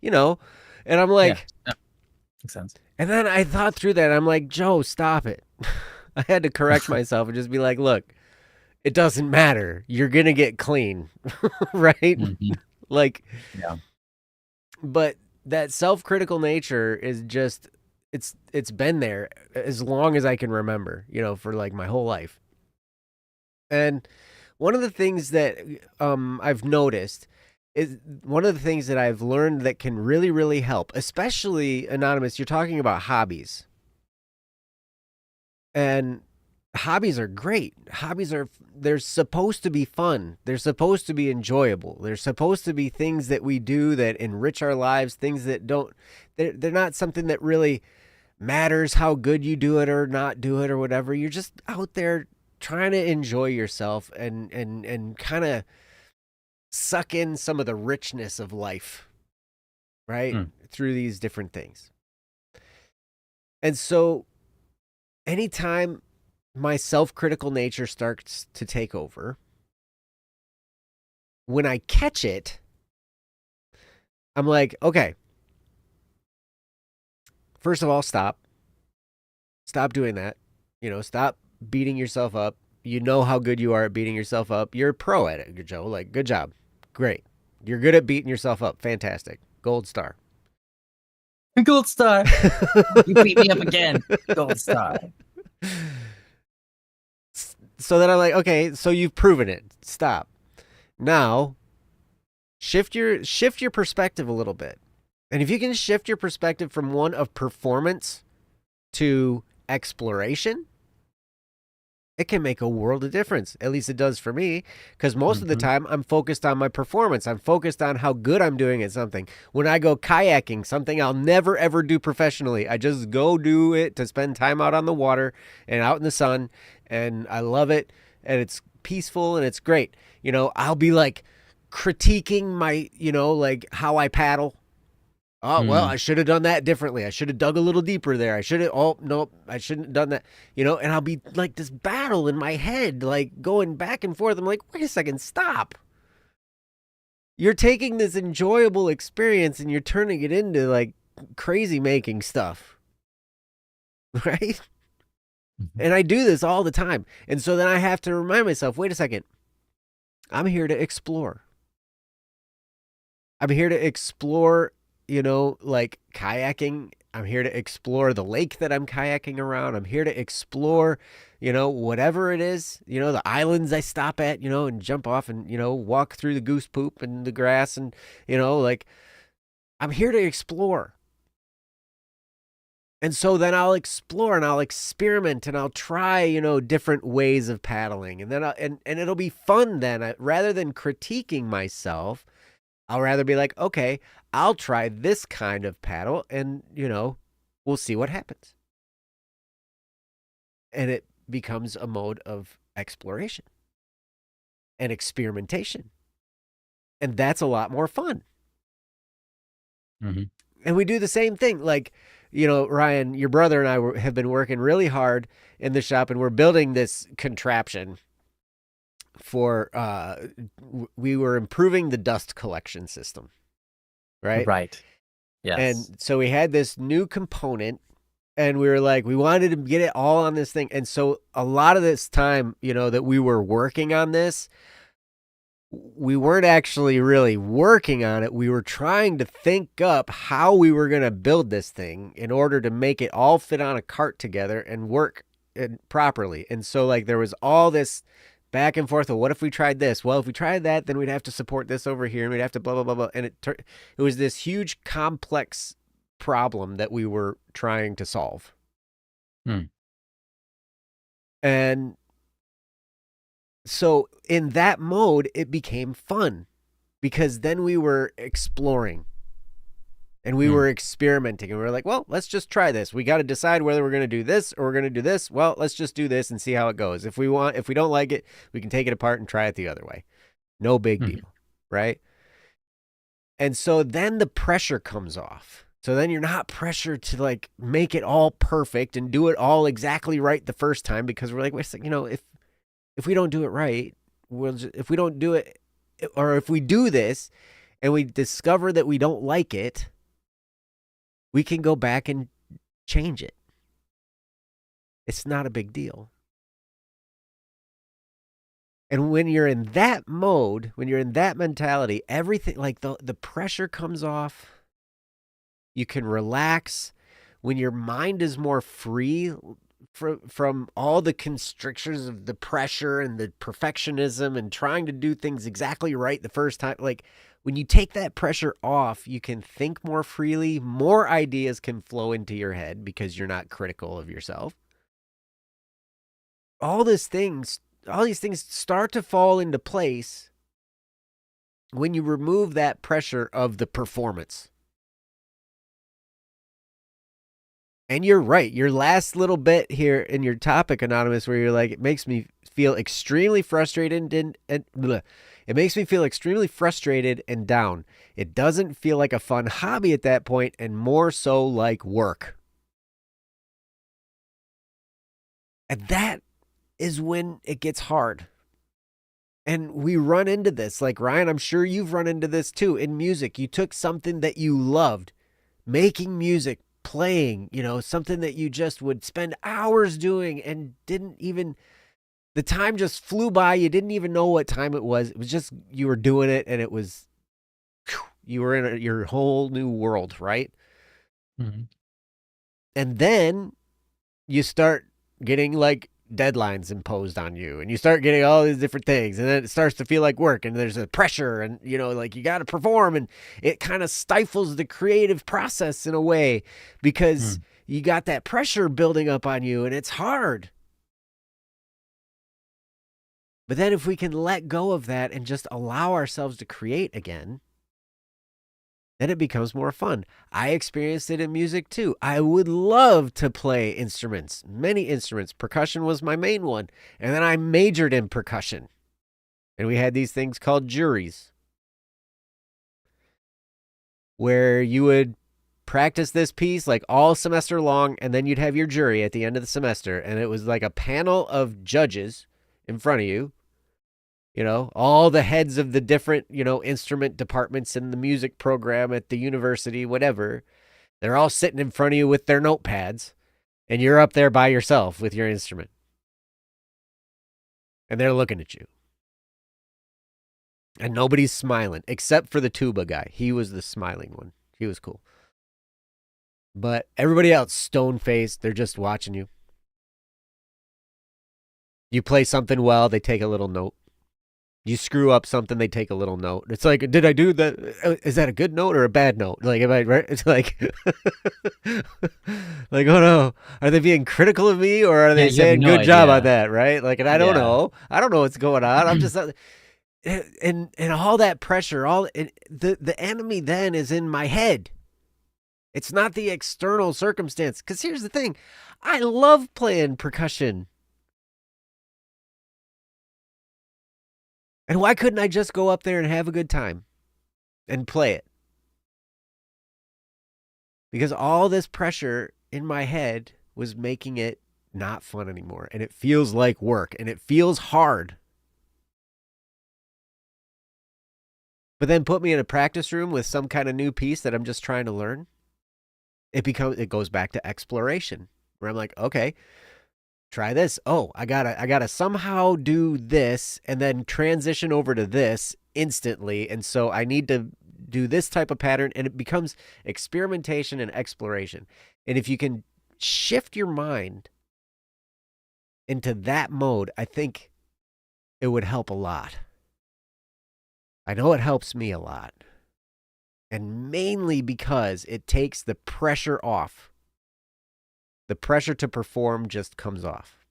and I'm like, makes sense. And then I thought through that. I'm like, Joe, stop it. I had to correct myself and just be like, look, it doesn't matter. You're going to get clean, right? Like, Yeah. but that self-critical nature is just, it's been there as long as I can remember, for like my whole life. And one of the things that I've noticed is one of the things that I've learned that can really, really help, especially Anonymous, you're talking about hobbies. And hobbies are great. They're supposed to be fun. They're supposed to be enjoyable. They're supposed to be things that we do that enrich our lives, things that they're not something that really matters how good you do it or not do it or whatever. You're just out there trying to enjoy yourself and kind of suck in some of the richness of life, right? Through these different things. And so anytime my self-critical nature starts to take over, when I catch it, I'm like, okay, first of all, stop doing that. Stop beating yourself up. You know how good you are at beating yourself up. You're a pro at it, Joe. Like, good job. Great. You're good at beating yourself up. Fantastic. Gold star. Gold star. You beat me up again. Gold star. So then I'm like, okay, so you've proven it. Stop. Now, shift your perspective a little bit. And if you can shift your perspective from one of performance to exploration, it can make a world of difference. At least it does for me, because most of the time I'm focused on my performance. I'm focused on how good I'm doing at something. When I go kayaking, something I'll never, ever do professionally, I just go do it to spend time out on the water and out in the sun, and I love it, and it's peaceful, and it's great. I'll be like critiquing my, like how I paddle. Oh, well, I should have done that differently. I should have dug a little deeper there. I shouldn't have done that. And I'll be like this battle in my head, like going back and forth. I'm like, wait a second, stop. You're taking this enjoyable experience and you're turning it into like crazy making stuff. Right? And I do this all the time. And so then I have to remind myself, wait a second, I'm here to explore. I'm here to explore, like kayaking. I'm here to explore the lake that I'm kayaking around. I'm here to explore, whatever it is, the islands I stop at, and jump off and, walk through the goose poop and the grass and, like I'm here to explore. And so then I'll explore and I'll experiment and I'll try, different ways of paddling. And then and it'll be fun then. Rather than critiquing myself, I'll rather be like, okay, I'll try this kind of paddle and, we'll see what happens. And it becomes a mode of exploration and experimentation. And that's a lot more fun. And we do the same thing. Like, Ryan, your brother and I have been working really hard in the shop, and we're building this contraption for we were improving the dust collection system, right? Yes. And so we had this new component, and we were like, we wanted to get it all on this thing. And so a lot of this time, that we were working on this, we weren't actually really working on it. We were trying to think up how we were going to build this thing in order to make it all fit on a cart together and work properly. And so like there was all this back and forth of, what if we tried this? Well, if we tried that, then we'd have to support this over here and we'd have to blah, blah, blah, blah. And it was this huge complex problem that we were trying to solve. And so in that mode, it became fun because then we were exploring and we were experimenting, and we were like, well, let's just try this. We got to decide whether we're going to do this or we're going to do this. Well, let's just do this and see how it goes. If we don't like it, we can take it apart and try it the other way. No big deal. Right. And so then the pressure comes off. So then you're not pressured to like make it all perfect and do it all exactly right the first time, because we're like, wait a second, if we don't do it right, if we don't do it, or if we do this and we discover that we don't like it, we can go back and change it. It's not a big deal. And when you're in that mode, when you're in that mentality, everything, like the pressure comes off. You can relax. When your mind is more free from all the constrictions of the pressure and the perfectionism and trying to do things exactly right the first time, like when you take that pressure off, you can think more freely. More ideas can flow into your head because you're not critical of yourself. All these things start to fall into place when you remove that pressure of the performance. And you're right. Your last little bit here in your topic, Anonymous, where you're like, it makes me feel extremely frustrated and it makes me feel extremely frustrated and down. It doesn't feel like a fun hobby at that point, and more so like work. And that is when it gets hard. And we run into this. Like, Ryan, I'm sure you've run into this too in music. You took something that you loved, making music, playing, something that you just would spend hours doing and didn't even, the time just flew by. You didn't even know what time it was. It was just, you were doing it and it was, you were in your whole new world, right? Mm-hmm. And then you start getting like deadlines imposed on you and you start getting all these different things, and then it starts to feel like work, and there's a pressure, and like you got to perform, and it kind of stifles the creative process in a way because you got that pressure building up on you, and it's hard. But then if we can let go of that and just allow ourselves to create again, then it becomes more fun. I experienced it in music too. I would love to play instruments, many instruments. Percussion was my main one. And then I majored in percussion. And we had these things called juries, where you would practice this piece like all semester long, and then you'd have your jury at the end of the semester. And it was like a panel of judges in front of you. All the heads of the different, instrument departments in the music program at the university, whatever. They're all sitting in front of you with their notepads, and you're up there by yourself with your instrument. And they're looking at you. And nobody's smiling, except for the tuba guy. He was the smiling one. He was cool. But everybody else, stone-faced, they're just watching you. You play something well, they take a little note. You screw up something, they take a little note. It's like, did I do that? Is that a good note or a bad note? Like, am I right? It's like, like, oh no, are they being critical of me, or are they saying good job on that? Right? Like, and I don't know. I don't know what's going on. I'm just, and all that pressure, the enemy then is in my head. It's not the external circumstance. Because here's the thing, I love playing percussion. And why couldn't I just go up there and have a good time and play it? Because all this pressure in my head was making it not fun anymore. And it feels like work, and it feels hard. But then put me in a practice room with some kind of new piece that I'm just trying to learn. It goes back to exploration, where I'm like, okay, try this. Oh, I gotta somehow do this and then transition over to this instantly. And so I need to do this type of pattern, and it becomes experimentation and exploration. And if you can shift your mind into that mode, I think it would help a lot. I know it helps me a lot. And mainly because it takes the pressure off. The pressure to perform just comes off.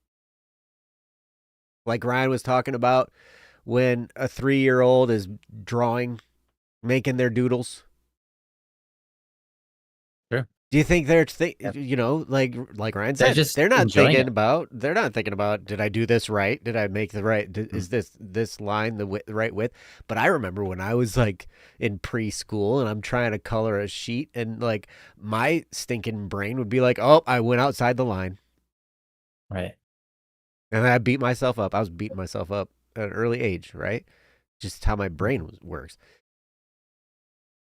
Like Ryan was talking about, when a 3-year-old is drawing, making their doodles. Sure. Do you think they're, like Ryan said, they're not thinking about, did I do this right? Did I make the right, is this line the right width? But I remember when I was like in preschool and I'm trying to color a sheet, and like my stinking brain would be like, oh, I went outside the line. Right. And I beat myself up. I was beating myself up at an early age, right? Just how my brain works.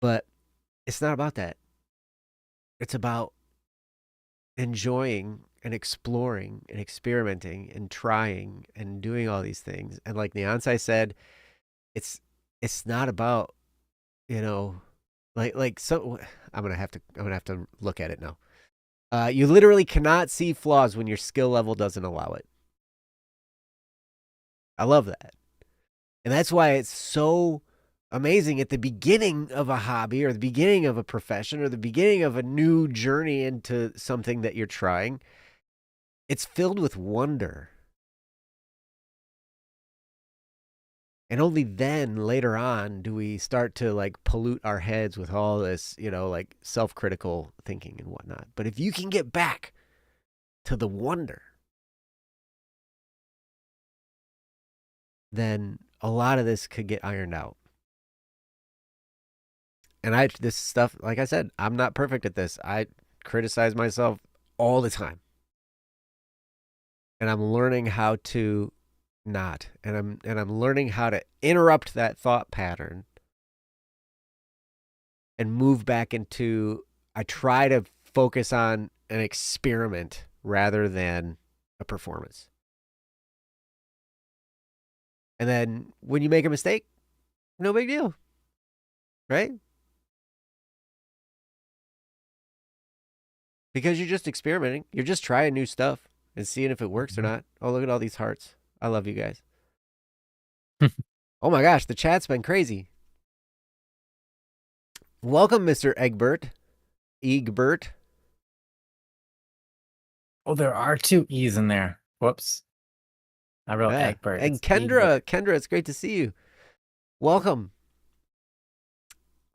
But it's not about that. It's about enjoying and exploring and experimenting and trying and doing all these things. And like Neonsai said, it's not about, you know, so I'm gonna have to look at it now. You literally cannot see flaws when your skill level doesn't allow it. I love that. And that's why it's so amazing at the beginning of a hobby or the beginning of a profession or the beginning of a new journey into something that you're trying. It's filled with wonder. And only then, later on, do we start to like pollute our heads with all this, like self-critical thinking and whatnot. But if you can get back to the wonder, then a lot of this could get ironed out. And this stuff, like I said, I'm not perfect at this. I criticize myself all the time. And I'm learning how to not. And I'm learning how to interrupt that thought pattern and move back into, I try to focus on an experiment rather than a performance. And then when you make a mistake, no big deal, right? Because you're just experimenting. You're just trying new stuff and seeing if it works or not. Oh, look at all these hearts. I love you guys. Oh my gosh, the chat's been crazy. Welcome, Mr. Egbert. Oh, there are 2 E's in there. Whoops. I wrote Egbert. And Kendra, it's great to see you. Welcome.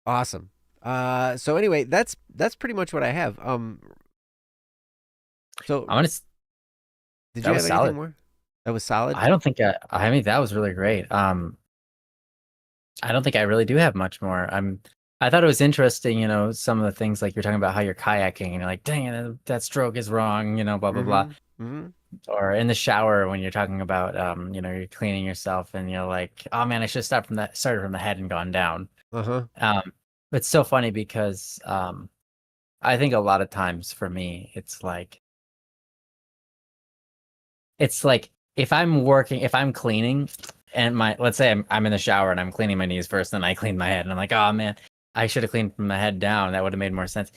Awesome. So anyway, that's pretty much what I have. So did you have anything more? That was solid. I don't think I mean, that was really great. I don't think I really do have much more. I thought it was interesting, some of the things like you're talking about how you're kayaking and you're like, dang it, that stroke is wrong, blah, blah, blah. Mm-hmm. Or in the shower when you're talking about, you're cleaning yourself and you're like, oh man, I should have started from the head and gone down. It's so funny because I think a lot of times for me, it's like if I'm cleaning and let's say I'm in the shower and I'm cleaning my knees first, then I clean my head and I'm like, oh man, I should have cleaned from my head down. That would have made more sense.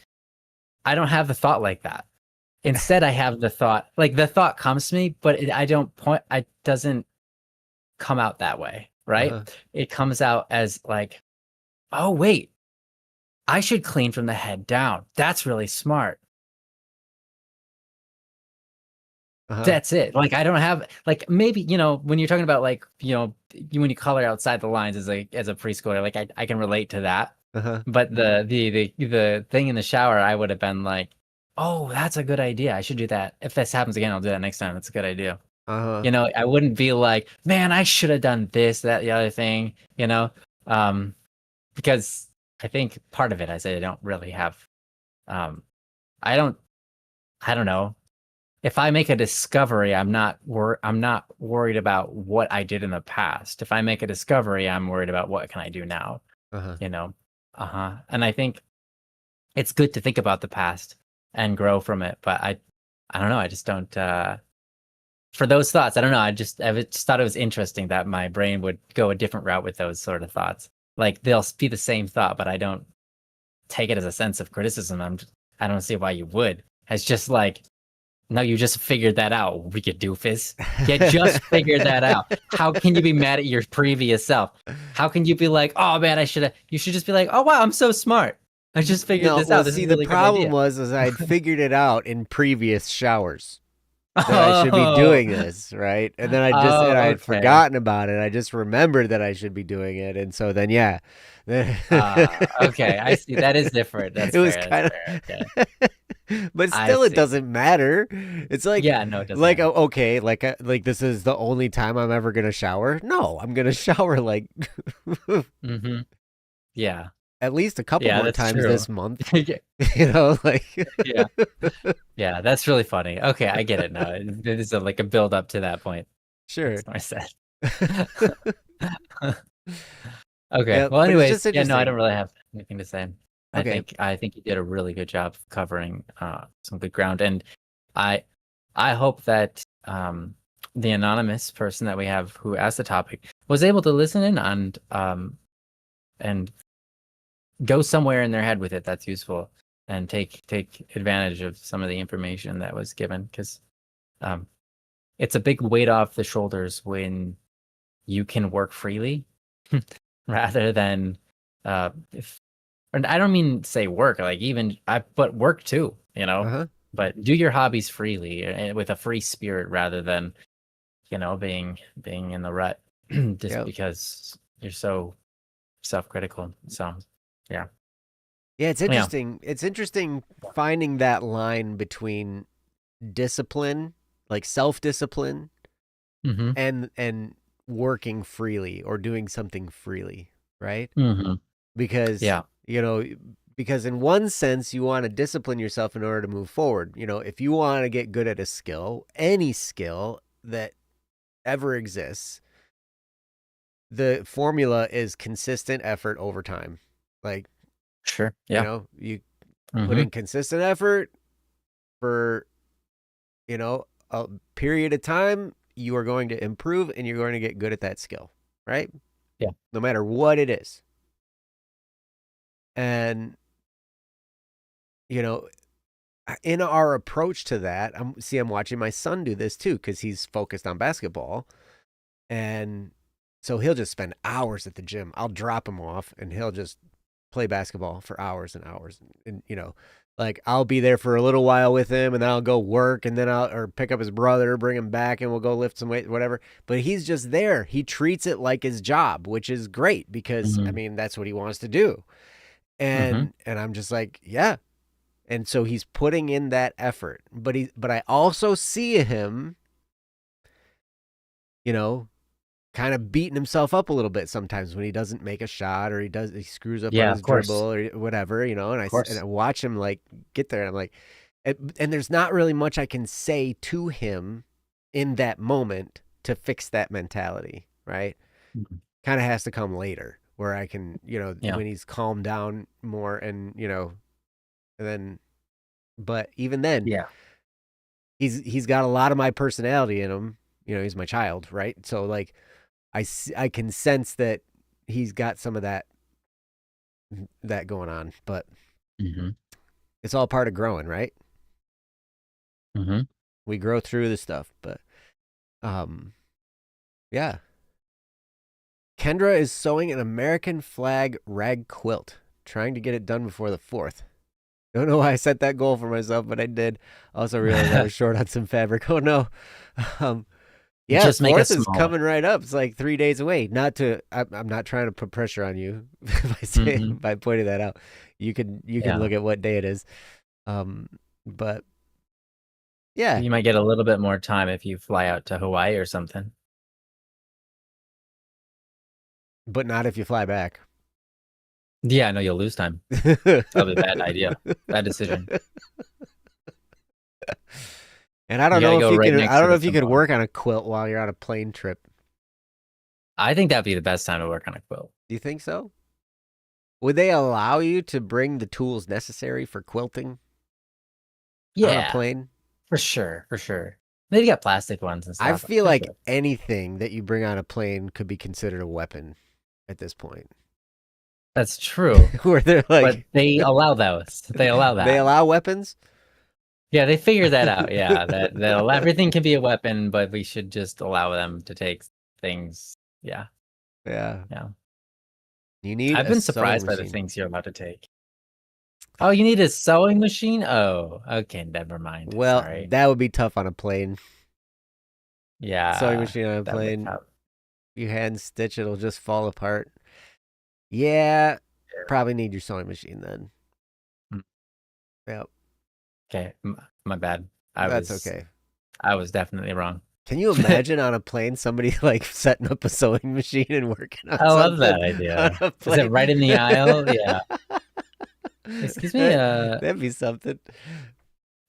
I don't have the thought like that. Instead, I have the thought, like the thought comes to me, but it doesn't come out that way, right? It comes out as like, oh wait, I should clean from the head down. That's really smart. That's it. Like I don't have like maybe when you're talking about like when you color outside the lines as a preschooler, like I can relate to that. But the thing in the shower, I would have been like, oh, that's a good idea. I should do that. If this happens again, I'll do that next time. That's a good idea. I wouldn't be like, man, I should have done this, that, the other thing. Because I think part of it, I say I don't really have. I don't know. If I make a discovery, I'm not worried about what I did in the past. If I make a discovery, I'm worried about what can I do now. And I think it's good to think about the past and grow from it. But I don't know. I just don't. For those thoughts, I don't know. I just thought it was interesting that my brain would go a different route with those sort of thoughts. Like they'll be the same thought, but I don't take it as a sense of criticism. I don't see why you would. It's just like. No, you just figured that out, wicked doofus. You just figured that out. How can you be mad at your previous self? How can you be like, oh man, you should just be like, oh wow, I'm so smart. I just figured this out. See, the problem was I'd figured it out in previous showers. That I should be doing this, right? And then I had forgotten about it. I just remembered that I should be doing it. And so then, yeah. Okay, I see. That is different. That's fair. Okay. But still, it doesn't matter. It's like, yeah, no, it doesn't like, matter. Okay, like this is the only time I'm ever going to shower. No, I'm going to shower like, yeah, at least a couple more times this month. Yeah, that's really funny. Okay, I get it now. It is like a build up to that point. Sure. That's what I said. Okay. Well, anyways, I don't really have anything to say. Okay. I think you did a really good job of covering some good ground, and I I hope that the anonymous person that we have who asked the topic was able to listen in and go somewhere in their head with it that's useful, and take advantage of some of the information that was given, because it's a big weight off the shoulders when you can work freely rather than if and I don't mean say work, like but work too, Uh-huh. but do your hobbies freely and with a free spirit rather than, being in the rut just Yep. because you're so self-critical. So, yeah. Yeah, it's Yeah. interesting. It's interesting finding that line between discipline, like self-discipline, Mm-hmm. and working freely or doing something freely, right? Mm-hmm. Because, Yeah. because in one sense you want to discipline yourself in order to move forward. If you want to get good at a skill, any skill that ever exists, the formula is consistent effort over time. Like, Sure. Yeah. you put Mm-hmm. in consistent effort for, a period of time, you are going to improve and you're going to get good at that skill, right? Yeah. No matter what it is. And, you know, in our approach to that, I'm watching my son do this too, because he's focused on basketball. And so he'll just spend hours at the gym. I'll drop him off and he'll just play basketball for hours and hours. And like I'll be there for a little while with him and then I'll go work and then or pick up his brother, bring him back and we'll go lift some weight, whatever. But he's just there. He treats it like his job, which is great because I Mm-hmm. mean, that's what he wants to do. Mm-hmm. And I'm just like, yeah. And so he's putting in that effort. But I also see him, you know, kind of beating himself up a little bit sometimes when he doesn't make a shot or he screws up on Yeah, his of course. dribble or whatever, and Of I course. watch him like get there and I'm like, and there's not really much I can say to him in that moment to fix that mentality, right? Mhm. Kind of has to come later where I can, Yeah. when he's calmed down more and, and then, but even then, Yeah. he's got a lot of my personality in him. He's my child, right? So like I can sense that he's got some of that going on, but Mm-hmm. it's all part of growing, right? Mm-hmm. We grow through the stuff, but um yeah. Kendra is sewing an American flag rag quilt, trying to get it done before the 4th. Don't know why I set that goal for myself, but I did. Also realized I was short on some fabric. Oh no. Um Yeah, Just make a 4th is small one. coming right up. It's like 3 days away. I'm not trying to put pressure on you Mm-hmm. by pointing that out. You can Yeah. look at what day it is. Um, but yeah, You might get a little bit more time if you fly out to Hawaii or something. but not if you fly back. Yeah, I know you'll lose time. Probably a bad idea. Bad decision. And I You don't got to know if go you right could. next I to don't know the if you could Samoa. work on a quilt while you're on a plane trip. I think that'd be the best time to work on a quilt. Do you think so? Would they allow you to bring the tools necessary for quilting on a Yeah, plane? for sure. For sure. Maybe got plastic ones and I stuff. feel For like sure. anything that you bring on a plane could be considered a weapon at this point. That's true. Where they're But like, they allow those. They allow they that. allow weapons. Yeah, they figured that out. Yeah, everything can be a weapon, but we should just allow them to take things. Yeah, Yeah, yeah. you need I've a been sewing surprised by the machine. things you're allowed to take. Oh, you need a sewing machine? Oh, okay, never mind. Well, Sorry. that would be tough on a plane. Sewing Yeah, machine on a that would be plane, tough. you hand stitch, it'll just fall apart. Yeah, Yeah. probably need your sewing machine then. Mm, Yep, okay, my bad. that's okay. I was definitely wrong. Can you imagine on a plane somebody like setting up a sewing machine and working on I love something that on idea. a Is it plane? right in the aisle? Yeah. Excuse me. That'd be something.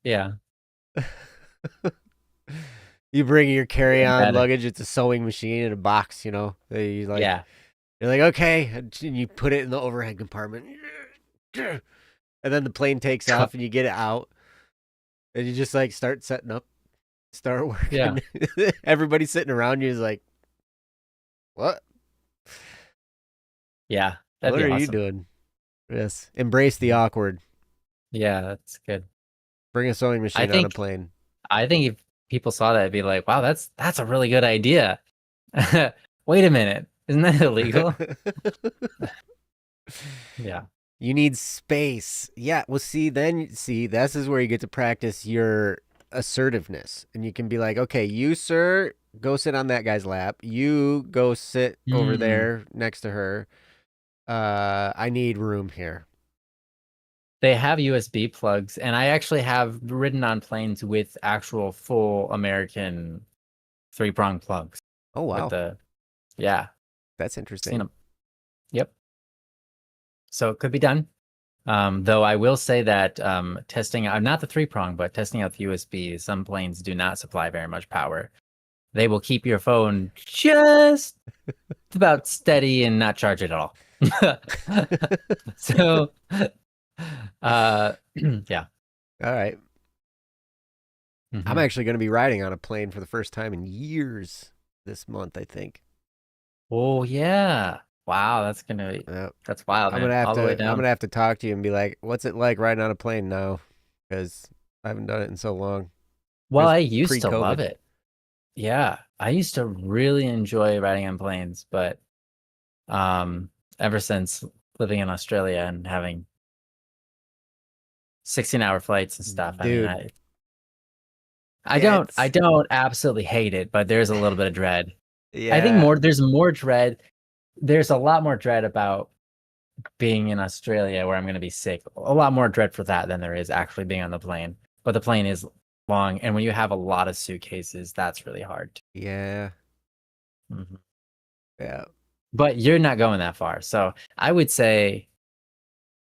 Yeah. You bring your Getting carry-on better. luggage. It's a sewing machine in a box. That you like. Yeah. You're like, okay, and you put it in the overhead compartment. and then the plane takes off and you get it out and you just like start setting up, start Yeah. working. Everybody sitting around you is like, what? Yeah. That'd What be are you awesome. doing? Yes. Embrace the awkward. Yeah, that's good. Bring a sewing I machine on a think plane. I think if people saw that, it'd be like, wow, that's a really good idea. Wait a minute. Isn't that illegal? Yeah. You need space. Yeah. Well, see, this is where you get to practice your assertiveness. And you can be like, okay, you, sir, go sit on that guy's lap. You go sit over Mm. there next to her. I need room here. They have USB plugs, and I actually have ridden on planes with actual full American 3-prong plugs Oh, with wow. the, yeah, That's seen interesting. them. Yep. So it could be done. Though I will say that testing out, not the 3-prong, but testing out the USB, some planes do not supply very much power. They will keep your phone just about steady and not charge it at all. So, yeah. All right. I'm Mhm. actually going to be riding on a plane for the first time in years this month, I think. Oh yeah. Wow, that's wild, man. All the way I'm down. gonna have to talk to you and be like, "What's it like riding on a plane now?" Because I haven't done it in so long. It Well, was I used to love pre-COVID. it. Yeah, I used to really enjoy riding on planes, but um ever since living in Australia and having 16-hour flights and stuff, I mean, Dude, I it's don't absolutely hate it, but there's a little bit of dread. I think yeah, there's more dread. There's a lot more dread about being in Australia where I'm going to be sick. A lot more dread for that than there is actually being on the plane. But the plane is long, and when you have a lot of suitcases, that's really hard. yeah, Mhm. yeah. But you're not going that far, so I would say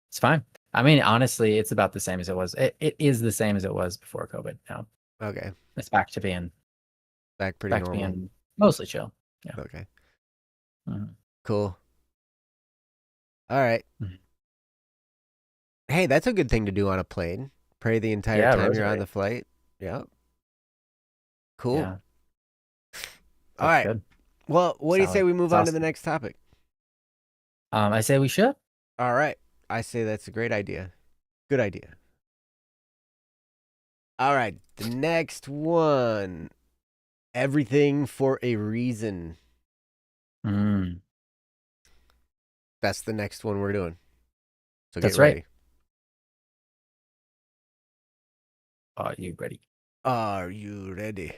it's fine. I mean, honestly, it's about the same as it was. It is the same as it was before COVID. Now Okay, it's back pretty back to normal. being mostly chill. Yeah. Okay, Mhm. cool. All right. Mhm. Hey, that's a good thing to do on a plane. Pray the entire Yeah, time you're on rosary. the flight. Yep. Cool. Yeah, All that's right. good. Well, what do you say Solid. we move It's on to the awesome. next topic? I say we should. All right. I say that's a great idea. Good idea. All right. The next one. Everything for a reason. Mm, That's the next one we're doing. So get that's right. ready. Are you ready? Are you ready?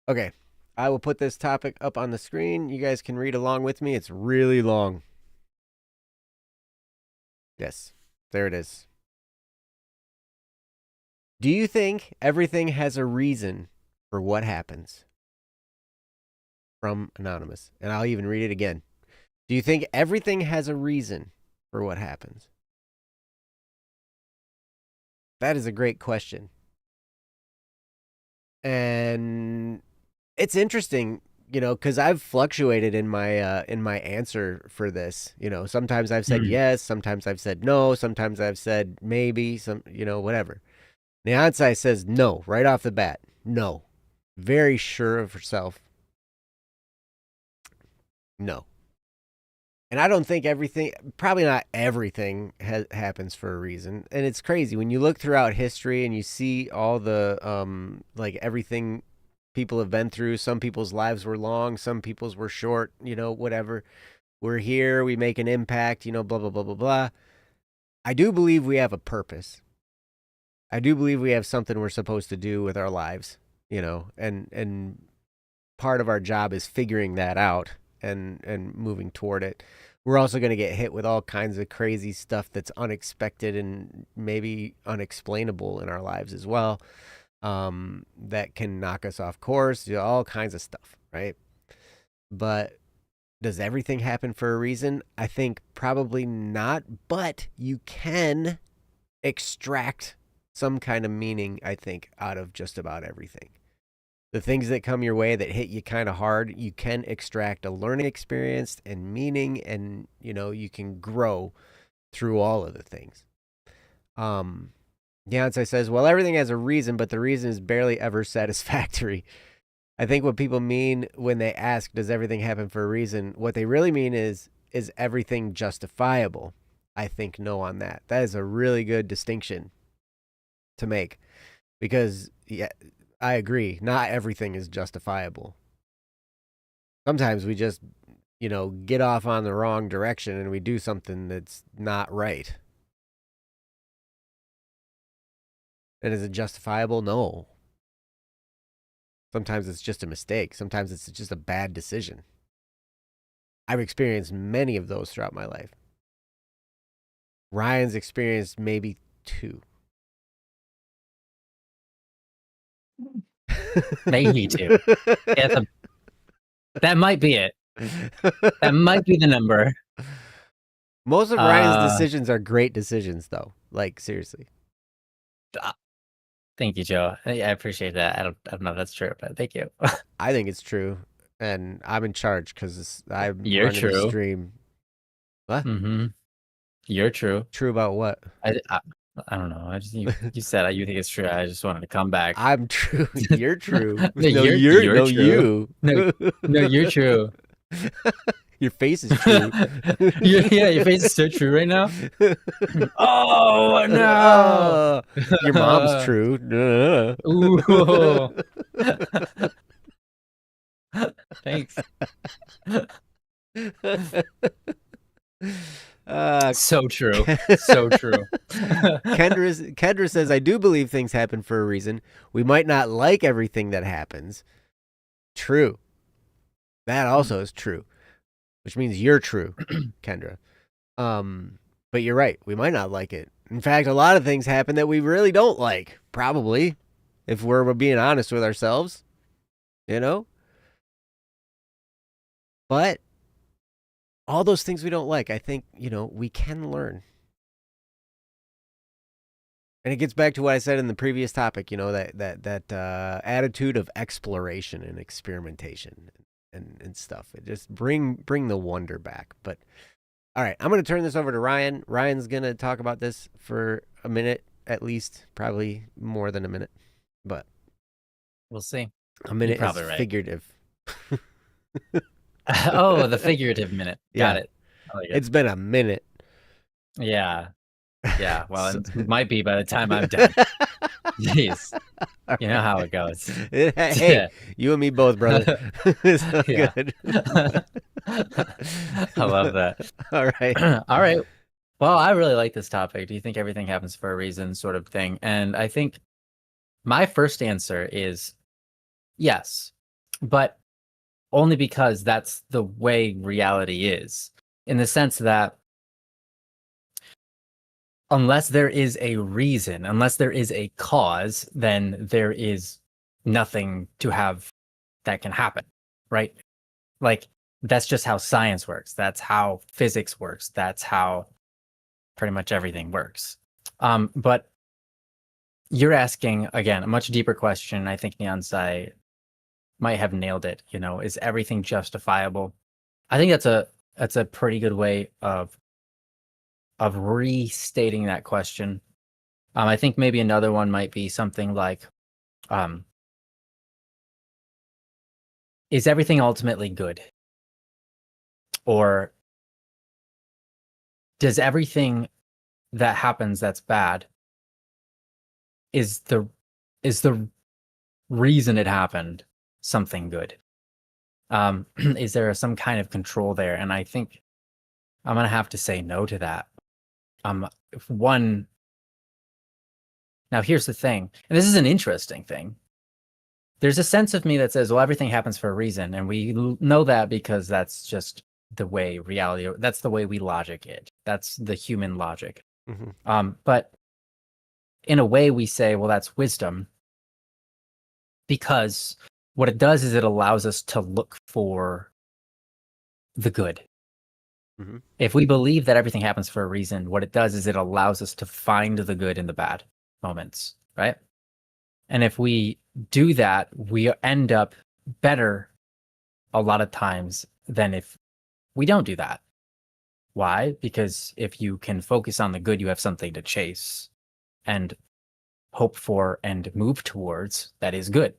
Okay. I will put this topic up on the screen. You guys can read along with me. It's really long. Yes. There it is. Do you think everything has a reason for what happens? From Anonymous. And I'll even read it again. Do you think everything has a reason for what happens? That is a great question. And it's interesting, because I've fluctuated in my answer for this. Sometimes I've said Mm, yes, sometimes I've said no, sometimes I've said maybe, whatever. Neonsai says no right off the bat. No. Very sure of herself. No. And I don't think everything, probably not everything, happens for a reason. And it's crazy when you look throughout history and you see all the, like everything people have been through. Some people's lives were long, some people's were short, whatever. We're here, we make an impact, blah, blah, blah, blah, blah. I do believe we have a purpose. I do believe we have something we're supposed to do with our lives, and part of our job is figuring that out and moving toward it. We're also going to get hit with all kinds of crazy stuff that's unexpected and maybe unexplainable in our lives as well. That can knock us off course, all kinds of stuff, right? But does everything happen for a reason? I think probably not, but you can extract some kind of meaning, I think, out of just about everything. The things that come your way that hit you kind of hard, you can extract a learning experience and meaning, and you can grow through all of the things. Beyonce says, well, everything has a reason, but the reason is barely ever satisfactory. I think what people mean when they ask, does everything happen for a reason? What they really mean is everything justifiable? I think no on that. That is a really good distinction to make because, yeah, I agree. Not everything is justifiable. Sometimes we just, get off on the wrong direction and we do something that's not right. And is it justifiable? No. Sometimes it's just a mistake. Sometimes it's just a bad decision. I've experienced many of those throughout my life. Ryan's experienced maybe 2. Maybe 2. Yeah, that might be it. That might be the number. Most of Ryan's decisions are great decisions, though. Like, seriously. Thank you, Joe. I appreciate that. I don't know if that's true, but thank you. I think it's true, and I'm in charge because I'm You're running true. the stream. What? Mm-hmm. You're true. True about what? I don't know. You said you think it's true. I just wanted to come back. I'm true. You're true. No, you're true. You. No, you're true. Your face is true. Your face is so true right now. Oh no! Your mom's true. Ooh. Thanks. So true. So true. Kendra says, I do believe things happen for a reason. We might not like everything that happens. True. That also is true. Which means you're true, Kendra. But you're right. We might not like it. In fact, a lot of things happen that we really don't like. Probably. If we're being honest with ourselves. But all those things we don't like, I think, we can learn. And it gets back to what I said in the previous topic, that attitude of exploration and experimentation and stuff. It just bring the wonder back. But all right, I'm going to turn this over to Ryan. Ryan's going to talk about this for a minute at least, probably more than a minute. But we'll see. A minute is right. Figurative. Oh, the figurative minute. Got it. Like it. It's been a minute. Yeah. Yeah. Well, it might be by the time I'm done. Jeez. You know how it goes. Hey, you and me both, brother. So good. I love that. All right. All right. Well, I really like this topic. Do you think everything happens for a reason, sort of thing? And I think my first answer is yes, but only because that's the way reality is, in the sense that unless there is a reason, unless there is a cause, then there is nothing to have that can happen, right? Like, that's just how science works. That's how physics works. That's how pretty much everything works. But you're asking, again, a much deeper question. I think Nyansai might have nailed it. Is everything justifiable? I think that's a pretty good way of restating that question. I think maybe another one might be something like, is everything ultimately good? Or does everything that happens that's bad is the reason it happened something good? Is there some kind of control there? And I think I'm gonna have to say no to that. Now here's the thing, and this is an interesting thing. There's a sense of me that says, well, everything happens for a reason, and we know that because that's just the way reality, that's the way we logic it. That's the human logic. Mm-hmm. But in a way we say, well, that's wisdom, because what it does is it allows us to look for the good. Mm-hmm. If we believe that everything happens for a reason, what it does is it allows us to find the good in the bad moments, right? And if we do that, we end up better a lot of times than if we don't do that. Why? Because if you can focus on the good, you have something to chase. and hope for and move towards that is good.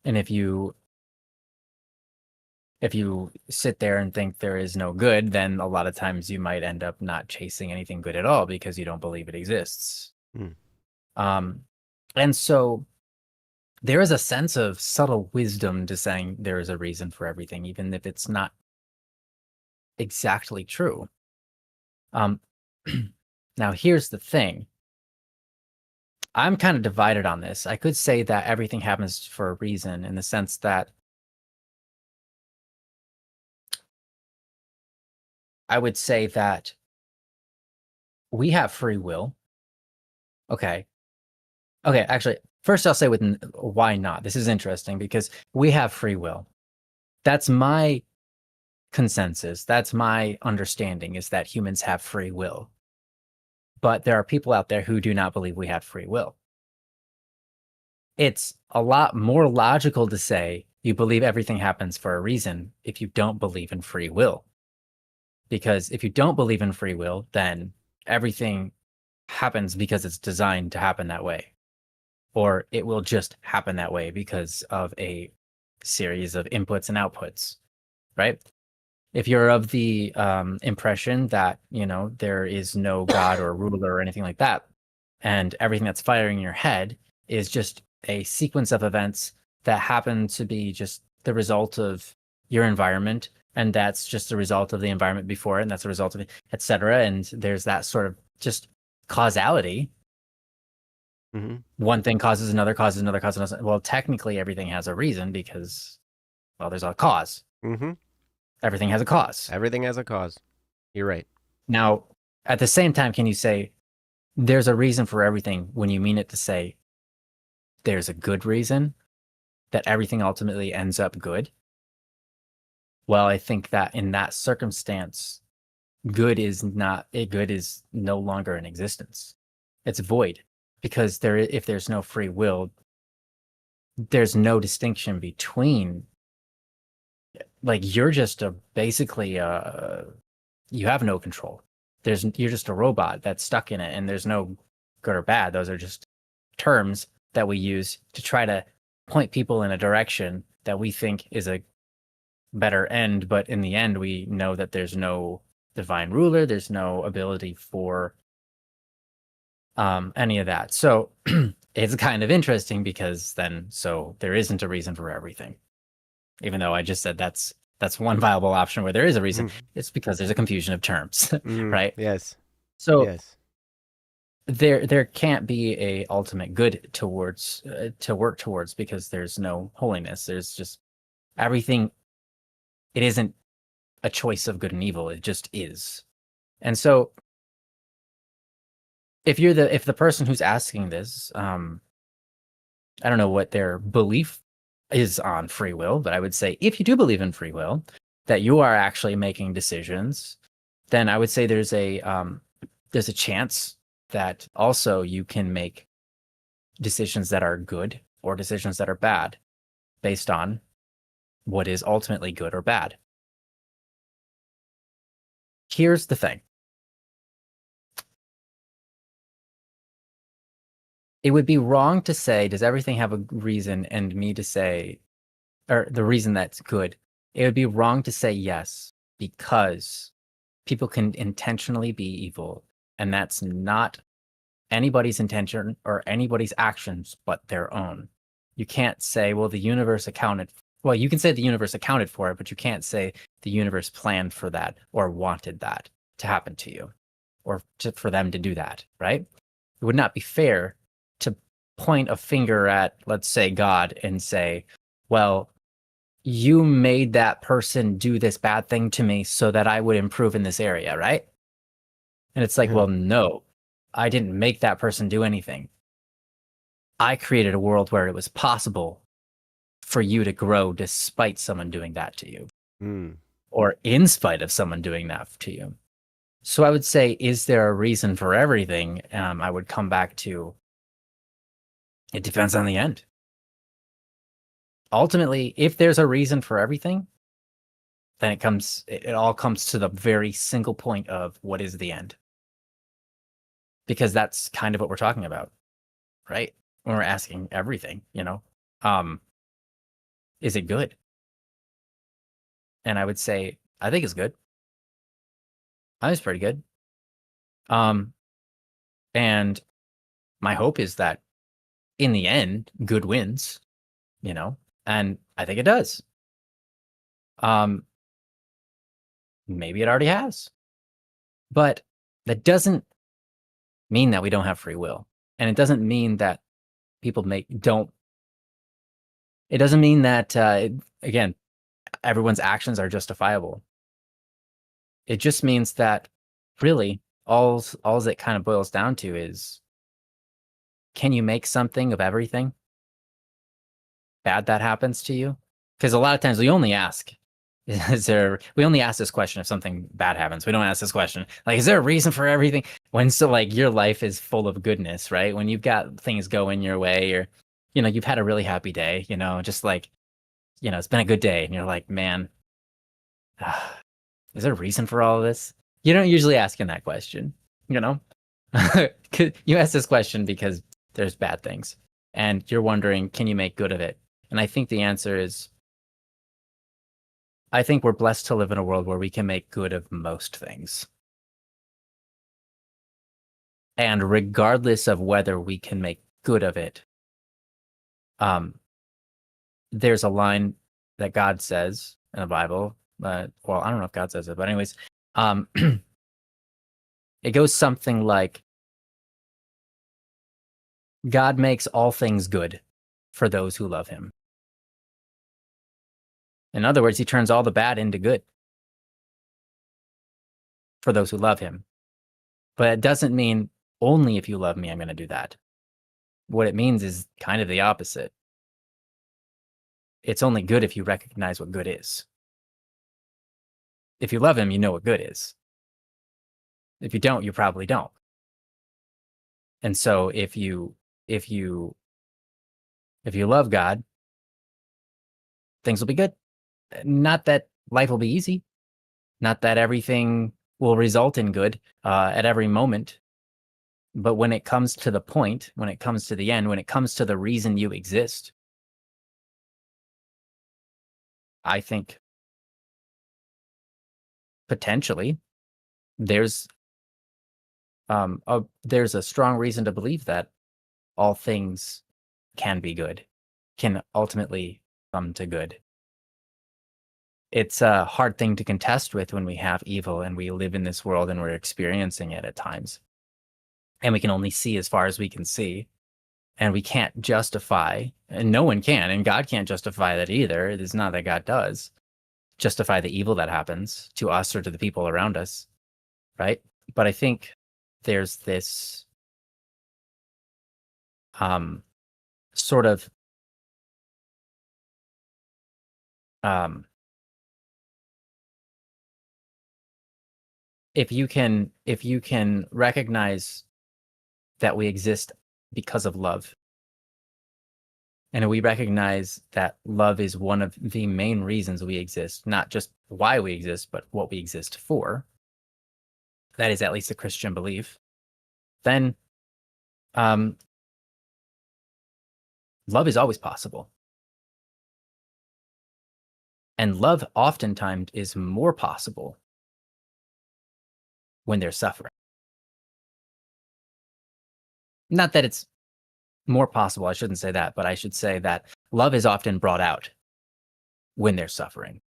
And if you sit there and think there is no good, then a lot of times you might end up not chasing anything good at all because you don't believe it exists. And so there is a sense of subtle wisdom to saying there is a reason for everything, even if it's not exactly true. Now, here's the thing. I'm kind of divided on this. I could say that everything happens for a reason, in the sense that I would say that we have free will. Okay. Actually, first I'll say why not. This is interesting because we have free will. That's my consensus. That's my understanding, is that humans have free will. But there are people out there who do not believe we have free will. It's a lot more logical to say you believe everything happens for a reason if you don't believe in free will. Because if you don't believe in free will, then everything happens because it's designed to happen that way. Or it will just happen that way because of a series of inputs and outputs, right? If you're of the impression that, there is no God or ruler or anything like that, and everything that's firing in your head is just a sequence of events that happen to be just the result of your environment, and that's just the result of the environment before it, and that's the result of it, et cetera, and there's that sort of just causality. One thing causes another, causes another, causes another. Well, technically everything has a reason because, well, there's a cause. Everything has a cause. Everything has a cause. You're right. Now, at the same time, can you say there's a reason for everything when you mean it to say there's a good reason that everything ultimately ends up good? Well, I think that in that circumstance, good is no longer in existence. It's void, because if there's no free will, there's no distinction between, like, you're just basically you have no control. You're just a robot that's stuck in it, and there's no good or bad. Those are just terms that we use to try to point people in a direction that we think is a better end, but in the end we know that there's no divine ruler, there's no ability for any of that. So it's kind of interesting, because so there isn't a reason for everything, even though I just said that's one viable option where there is a reason. It's because there's a confusion of terms. Right? Yes. So yes. there can't be a ultimate good towards to work towards, because there's no holiness. There's just everything. It isn't a choice of good and evil. It just is. And so if the person who's asking this, I don't know what their belief is on free will, but I would say if you do believe in free will, that you are actually making decisions, then I would say there's a chance that also you can make decisions that are good or decisions that are bad based on what is ultimately good or bad. Here's the thing. It would be wrong to say, does everything have a reason, and me to say, or the reason that's good. It would be wrong to say yes, because people can intentionally be evil, and that's not anybody's intention or anybody's actions but their own. You can't say, well, the universe accounted. Well, you can say the universe accounted for it, but you can't say the universe planned for that or wanted that to happen to you, or for them to do that, right? It would not be fair to point a finger at, let's say, God and say, well, you made that person do this bad thing to me so that I would improve in this area, right? And it's like, well, no, I didn't make that person do anything. I created a world where it was possible for you to grow despite someone doing that to you, or in spite of someone doing that to you. So I would say, is there a reason for everything? I would come back to, it depends on the end. Ultimately, if there's a reason for everything, then it all comes to the very single point of what is the end. because that's kind of what we're talking about, right? When we're asking everything, is it good? And I would say, I think it's good. I think it's pretty good. And my hope is that in the end, good wins, and I think it does. Maybe it already has, but that doesn't mean that we don't have free will. And it doesn't mean that people don't, it doesn't mean that, again, everyone's actions are justifiable. It just means that really all it kind of boils down to is, can you make something of everything bad that happens to you? Because a lot of times we only ask, we only ask this question if something bad happens. We don't ask this question, like, is there a reason for everything? When like your life is full of goodness, right? When you've got things going your way, or, you've had a really happy day, just like, it's been a good day. And you're like, man, is there a reason for all of this? You don't usually ask in that question, you ask this question because there's bad things and you're wondering, can you make good of it? And I think the answer is, I think we're blessed to live in a world where we can make good of most things. And regardless of whether we can make good of it, there's a line that God says in the Bible. Well, I don't know if God says it, but anyways, it goes something like, God makes all things good for those who love him. In other words, he turns all the bad into good for those who love him. But it doesn't mean only if you love me, I'm going to do that. What it means is kind of the opposite. It's only good if you recognize what good is. If you love him, you know what good is. If you don't, you probably don't. And so if you love God, things will be good. Not that life will be easy, not that everything will result in good at every moment. But when it comes to the point, when it comes to the end, when it comes to the reason you exist, I think potentially there's a strong reason to believe that all things can be good, can ultimately come to good. It's a hard thing to contest with when we have evil and we live in this world and we're experiencing it at times. And we can only see as far as we can see. And we can't justify, and no one can, and God can't justify that either. It's not that God does justify the evil that happens to us or to the people around us, right? But I think there's this sort of if you can recognize that we exist because of love, and we recognize that love is one of the main reasons we exist, not just why we exist, but what we exist for. That is at least a Christian belief. Then love is always possible. And love oftentimes is more possible when there's suffering. Not that it's more possible, I shouldn't say that, but I should say that love is often brought out when there's suffering.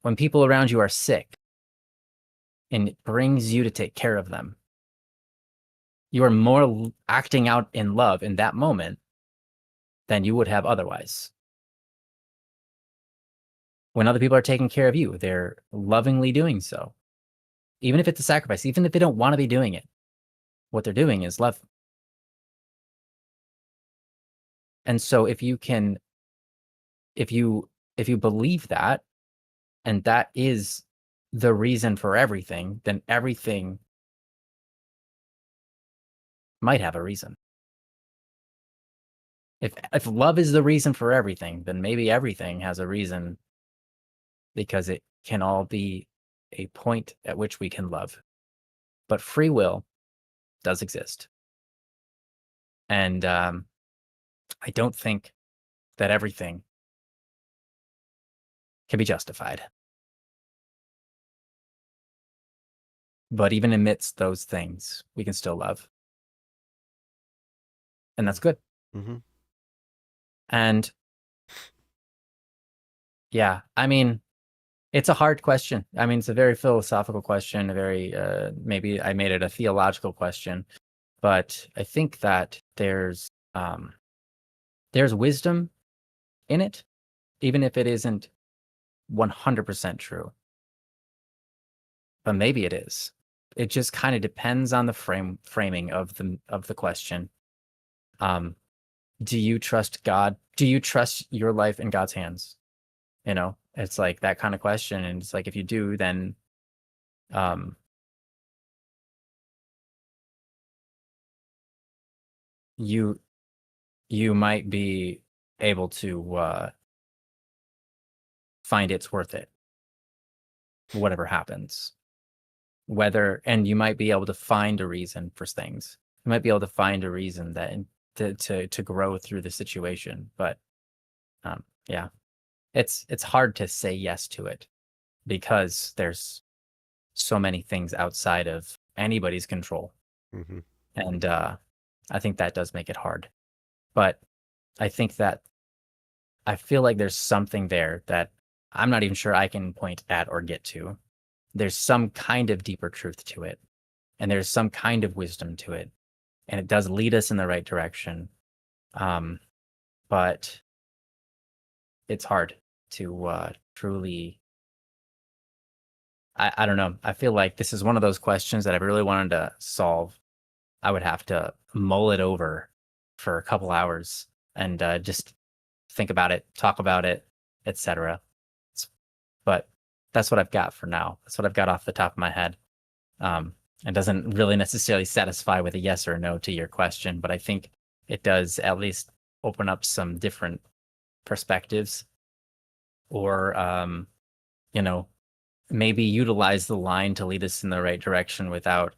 When people around you are sick and it brings you to take care of them, you are more acting out in love in that moment than you would have otherwise. When other people are taking care of you, they're lovingly doing so. Even if it's a sacrifice, even if they don't want to be doing it, what they're doing is love. And so if you believe that, and that is the reason for everything, then everything might have a reason. If love is the reason for everything, then maybe everything has a reason, because it can all be a point at which we can love. But free will does exist. And I don't think that everything can be justified. But even amidst those things, we can still love. And that's good. Mm-hmm. And yeah, I mean, it's a hard question. I mean, it's a very philosophical question, a very, maybe I made it a theological question, but I think that there's wisdom in it, even if it isn't 100% true. But maybe it is. It just kind of depends on the framing of the question. Do you trust God? Do you trust your life in God's hands? You know, it's like that kind of question. And it's like, if you do, then you might be able to find it's worth it, whatever happens. And you might be able to find a reason for things. You might be able to find a reason that to grow through the situation. But yeah, it's hard to say yes to it because there's so many things outside of anybody's control. Mm-hmm. And I think that does make it hard. But I think that I feel like there's something there that I'm not even sure I can point at or get to. There's some kind of deeper truth to it, and there's some kind of wisdom to it, and it does lead us in the right direction. But it's hard to truly. I don't know. I feel like this is one of those questions that I really wanted to solve. I would have to mull it over for a couple hours and just think about it, talk about it, etc. But that's what I've got for now. That's what I've got off the top of my head. It doesn't really necessarily satisfy with a yes or a no to your question, but I think it does at least open up some different perspectives, or maybe utilize the line to lead us in the right direction without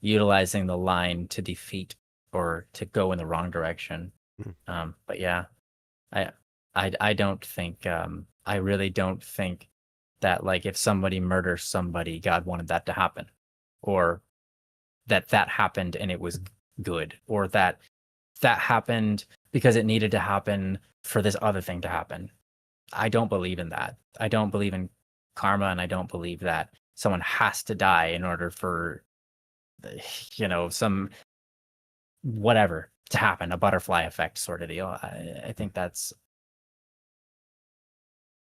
utilizing the line to defeat or to go in the wrong direction. But yeah, I don't think I really don't think that, like, if somebody murders somebody, God wanted that to happen, or that happened and it was good, or that happened because it needed to happen for this other thing to happen. I don't believe in that. I don't believe in karma, and I don't believe that someone has to die in order for some whatever to happen, a butterfly effect sort of deal. I think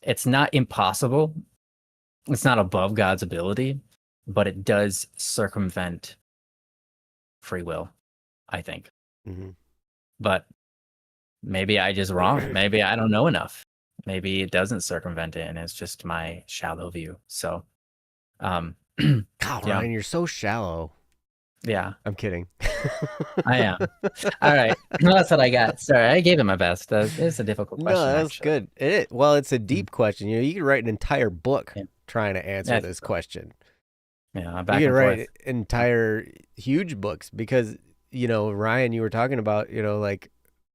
it's not impossible. It's not above God's ability, but it does circumvent free will, I think. Mm-hmm. But maybe I just wrong. Maybe I don't know enough. Maybe it doesn't circumvent it, and it's just my shallow view. So, God, yeah. Ryan, you're so shallow. Yeah, I'm kidding. I am. All right, well, that's what I got. Sorry, I gave it my best. It's a difficult question. No, that's actually. good. Well, it's a deep question. You could write an entire book trying to answer this question. Yeah, back you and could write forth. entire huge books because Ryan, you were talking about like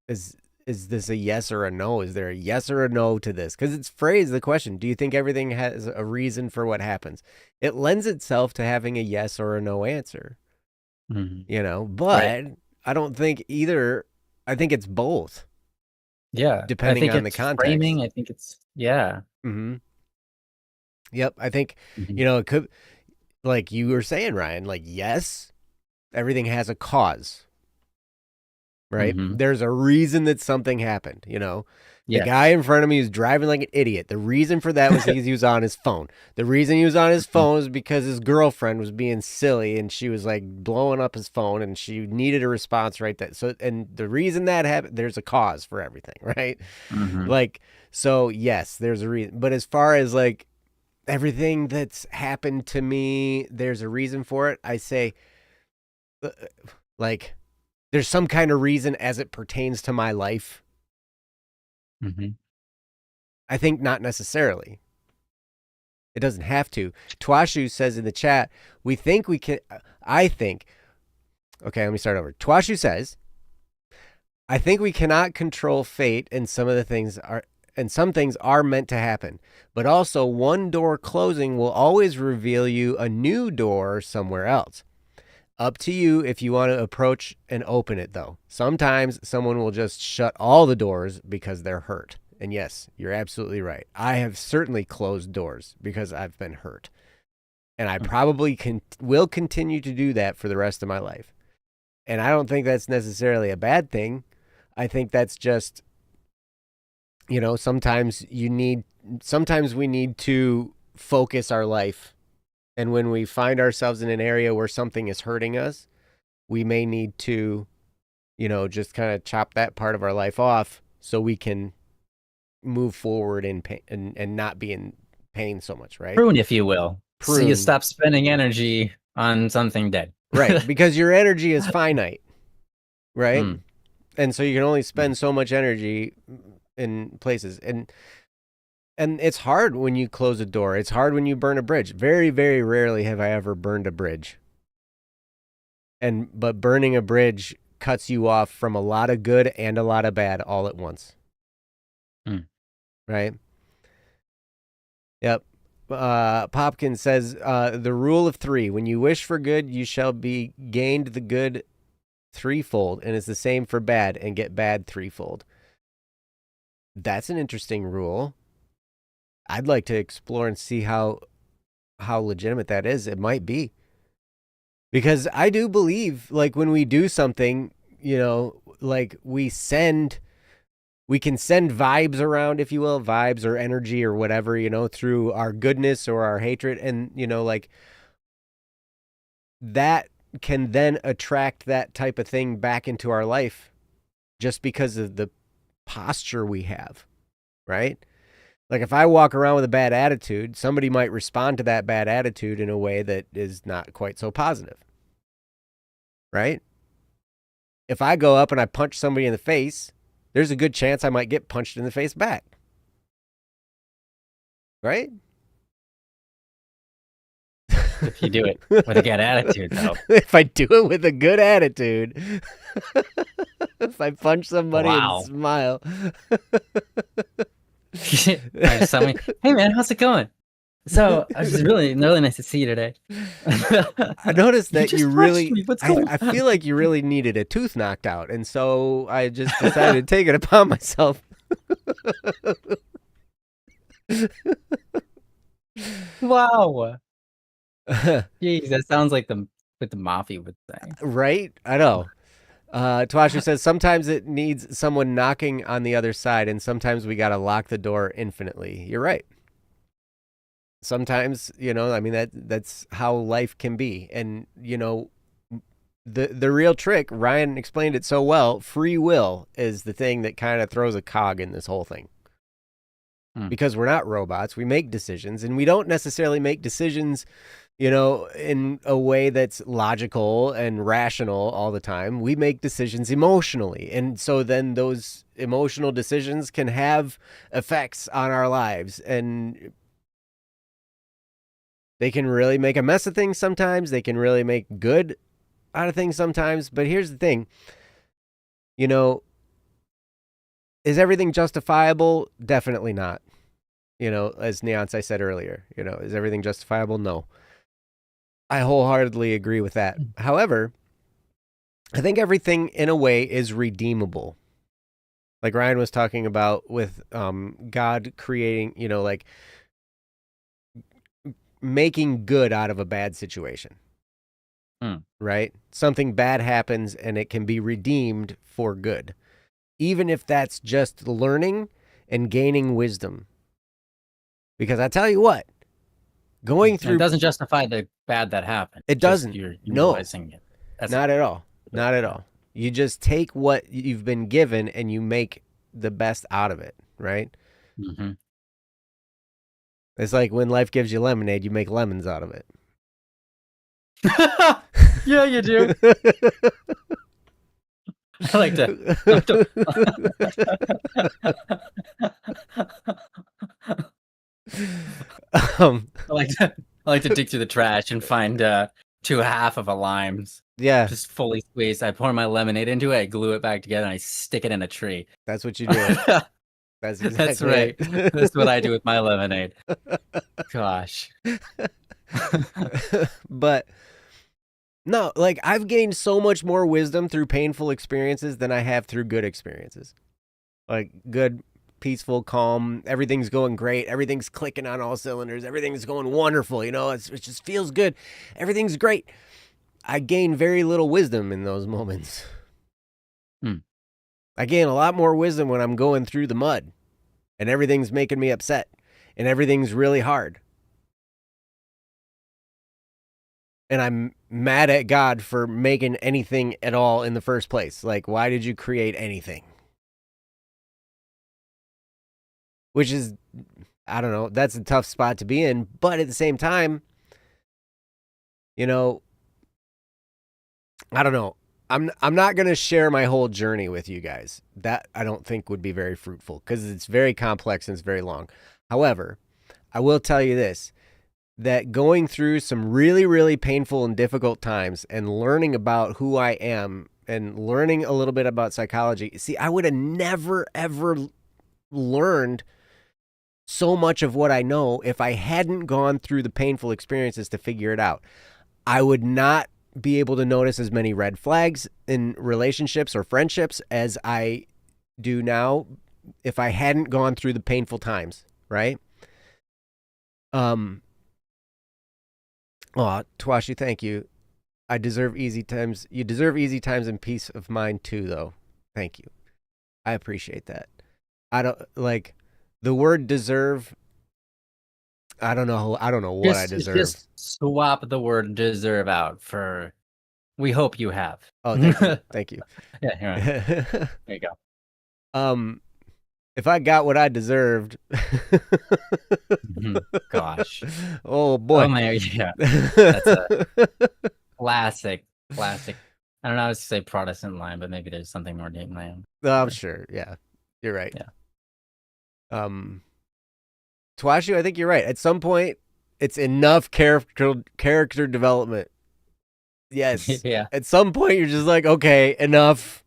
is this a yes or a no? Is there a yes or a no to this? Because it's phrased the question. Do you think everything has a reason for what happens? It lends itself to having a yes or a no answer. But right. I don't think either. I think it's both. Yeah, depending on the context. Framing, I think it's Mm-hmm. Yep, I think it could, like you were saying, Ryan. Like, yes, everything has a cause. Right? Mm-hmm. There's a reason that something happened, The guy in front of me was driving like an idiot. The reason for that was he was on his phone. The reason he was on his phone was because his girlfriend was being silly and she was like blowing up his phone and she needed a response right then. So, and the reason that happened, there's a cause for everything, right? Mm-hmm. Like, so yes, there's a reason. But as far as like everything that's happened to me, there's a reason for it. I say, like, there's some kind of reason as it pertains to my life. Mm-hmm. I think not necessarily. It doesn't have to. Twashu says in the chat, we think we can. I think. Okay, let me start over. Twashu says, I think we cannot control fate, and some things are meant to happen. But also, one door closing will always reveal you a new door somewhere else. Up to you if you want to approach and open it, though. Sometimes someone will just shut all the doors because they're hurt. And yes, you're absolutely right. I have certainly closed doors because I've been hurt. And I probably will continue to do that for the rest of my life. And I don't think that's necessarily a bad thing. I think that's just, sometimes we need to focus our life. And when we find ourselves in an area where something is hurting us, we may need to, just kind of chop that part of our life off so we can move forward in pain and not be in pain so much, right? Prune, if you will. Prune. So you stop spending energy on something dead. Right, because your energy is finite, right? And so you can only spend so much energy in places. And it's hard when you close a door. It's hard when you burn a bridge. Very, very rarely have I ever burned a bridge. But burning a bridge cuts you off from a lot of good and a lot of bad all at once. Right? Yep. Popkin says, the rule of 3, when you wish for good, you shall be gained the good threefold, and it's the same for bad and get bad threefold. That's an interesting rule. I'd like to explore and see how legitimate that is. It might be. Because I do believe, like, when we do something, like we can send vibes around, if you will, vibes or energy or whatever, through our goodness or our hatred. And, like, that can then attract that type of thing back into our life just because of the posture we have, right? Like, if I walk around with a bad attitude, somebody might respond to that bad attitude in a way that is not quite so positive, right? If I go up and I punch somebody in the face, there's a good chance I might get punched in the face back. Right? If you do it with a good attitude, though. If I do it with a good attitude. If I punch somebody and smile. Hey man, how's it going? So it's really nice to see you today. I noticed that you really, I feel like you really needed a tooth knocked out. And so I just decided to take it upon myself. Wow. Jeez, that sounds like what the mafia would say. Right? I know. Twasher says, sometimes it needs someone knocking on the other side, and sometimes we got to lock the door infinitely. You're right. Sometimes, that's how life can be. And, the real trick, Ryan explained it so well, free will is the thing that kind of throws a cog in this whole thing. Because we're not robots. We make decisions, and we don't necessarily make decisions in a way that's logical and rational all the time. We make decisions emotionally. And so then those emotional decisions can have effects on our lives. And they can really make a mess of things sometimes. They can really make good out of things sometimes. But here's the thing. Is everything justifiable? Definitely not. As Neonce said earlier, is everything justifiable? No. I wholeheartedly agree with that. However, I think everything in a way is redeemable. Like Ryan was talking about with God creating, like making good out of a bad situation. Right? Something bad happens and it can be redeemed for good. Even if that's just learning and gaining wisdom. Because I tell you what, going through... It doesn't justify the bad that happened. It doesn't. You're no. Realizing it. Not at all. Not at all. You just take what you've been given and you make the best out of it, right? Mm-hmm. It's like when life gives you lemonade, you make lemons out of it. Yeah, you do. I like that. I like to dig through the trash and find to half of a lime's. Yeah, Just fully squeezed. I pour my lemonade into it, I glue it back together, and I stick it in a tree. that's what you do. That's exactly That's right. it. That's what I do with my lemonade. Gosh. But no, like I've gained so much more wisdom through painful experiences than I have through good experiences. Like good, peaceful, calm, everything's going great, everything's clicking on all cylinders, everything's going wonderful, it just feels good. Everything's great. I gain very little wisdom in those moments. I gain a lot more wisdom when I'm going through the mud and everything's making me upset and everything's really hard. And I'm mad at God for making anything at all in the first place. Like, why did you create anything? Which is, I don't know, that's a tough spot to be in. But at the same time, I don't know. I'm not going to share my whole journey with you guys. That I don't think would be very fruitful because it's very complex and it's very long. However, I will tell you this, that going through some really, really painful and difficult times and learning about who I am and learning a little bit about psychology. See, I would have never, ever learned so much of what I know if I hadn't gone through the painful experiences to figure it out. I would not be able to notice as many red flags in relationships or friendships as I do now if I hadn't gone through the painful times, right? Oh, Twashi, thank you. I deserve easy times. You deserve easy times and peace of mind too, though. Thank you. I appreciate that. I don't like the word deserve. I don't know what I deserve. Just swap the word deserve out for we hope you have. Oh, thank you. Thank you. Yeah, here. There you go. If I got what I deserved. Gosh. Oh boy. Oh my, yeah. That's a classic. I don't know, I was to say Protestant line, but maybe there's something more deep in my own. I'm sure. Yeah. You're right. Yeah. Twashu, I think you're right. At some point, it's enough character development. Yes. Yeah. At some point, you're just like, okay, enough.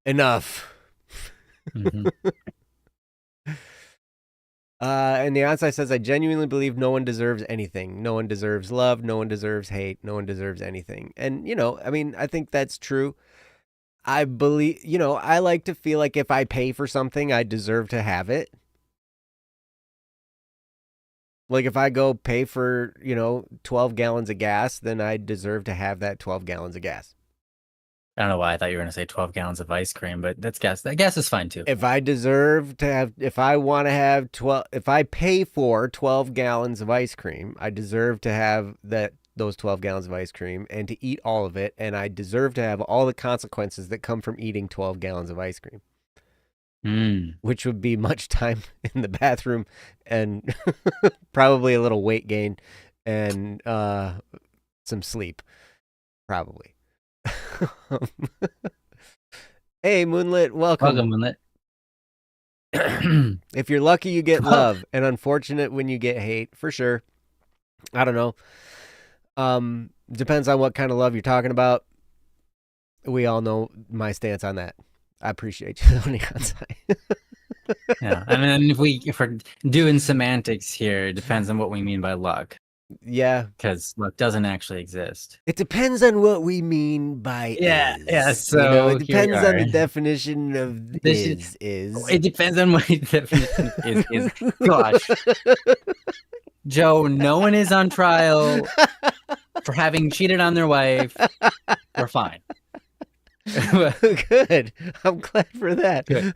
Mm-hmm. And the onside says, I genuinely believe no one deserves anything. No one deserves love. No one deserves hate. No one deserves anything. And, I think that's true. I believe, I like to feel like if I pay for something, I deserve to have it. Like if I go pay for, 12 gallons of gas, then I deserve to have that 12 gallons of gas. I don't know why I thought you were going to say 12 gallons of ice cream, but that's gas. That gas is fine too. If I deserve to have, if I want to have if I pay for 12 gallons of ice cream, I deserve to have those 12 gallons of ice cream and to eat all of it. And I deserve to have all the consequences that come from eating 12 gallons of ice cream. Which would be much time in the bathroom and probably a little weight gain and some sleep, probably. Hey, Moonlit, welcome. Welcome, Moonlit. If you're lucky, you get love, and unfortunate when you get hate, for sure. I don't know. Depends on what kind of love you're talking about. We all know my stance on that. I appreciate you on the outside. Yeah, I mean, if we're doing semantics here, it depends on what we mean by luck. Yeah, because luck doesn't actually exist. It depends on what we mean by is. So it depends on the definition of is. It depends on what the definition is. Gosh, Joe, no one is on trial for having cheated on their wife. We're fine. Good. I'm glad for that. Good.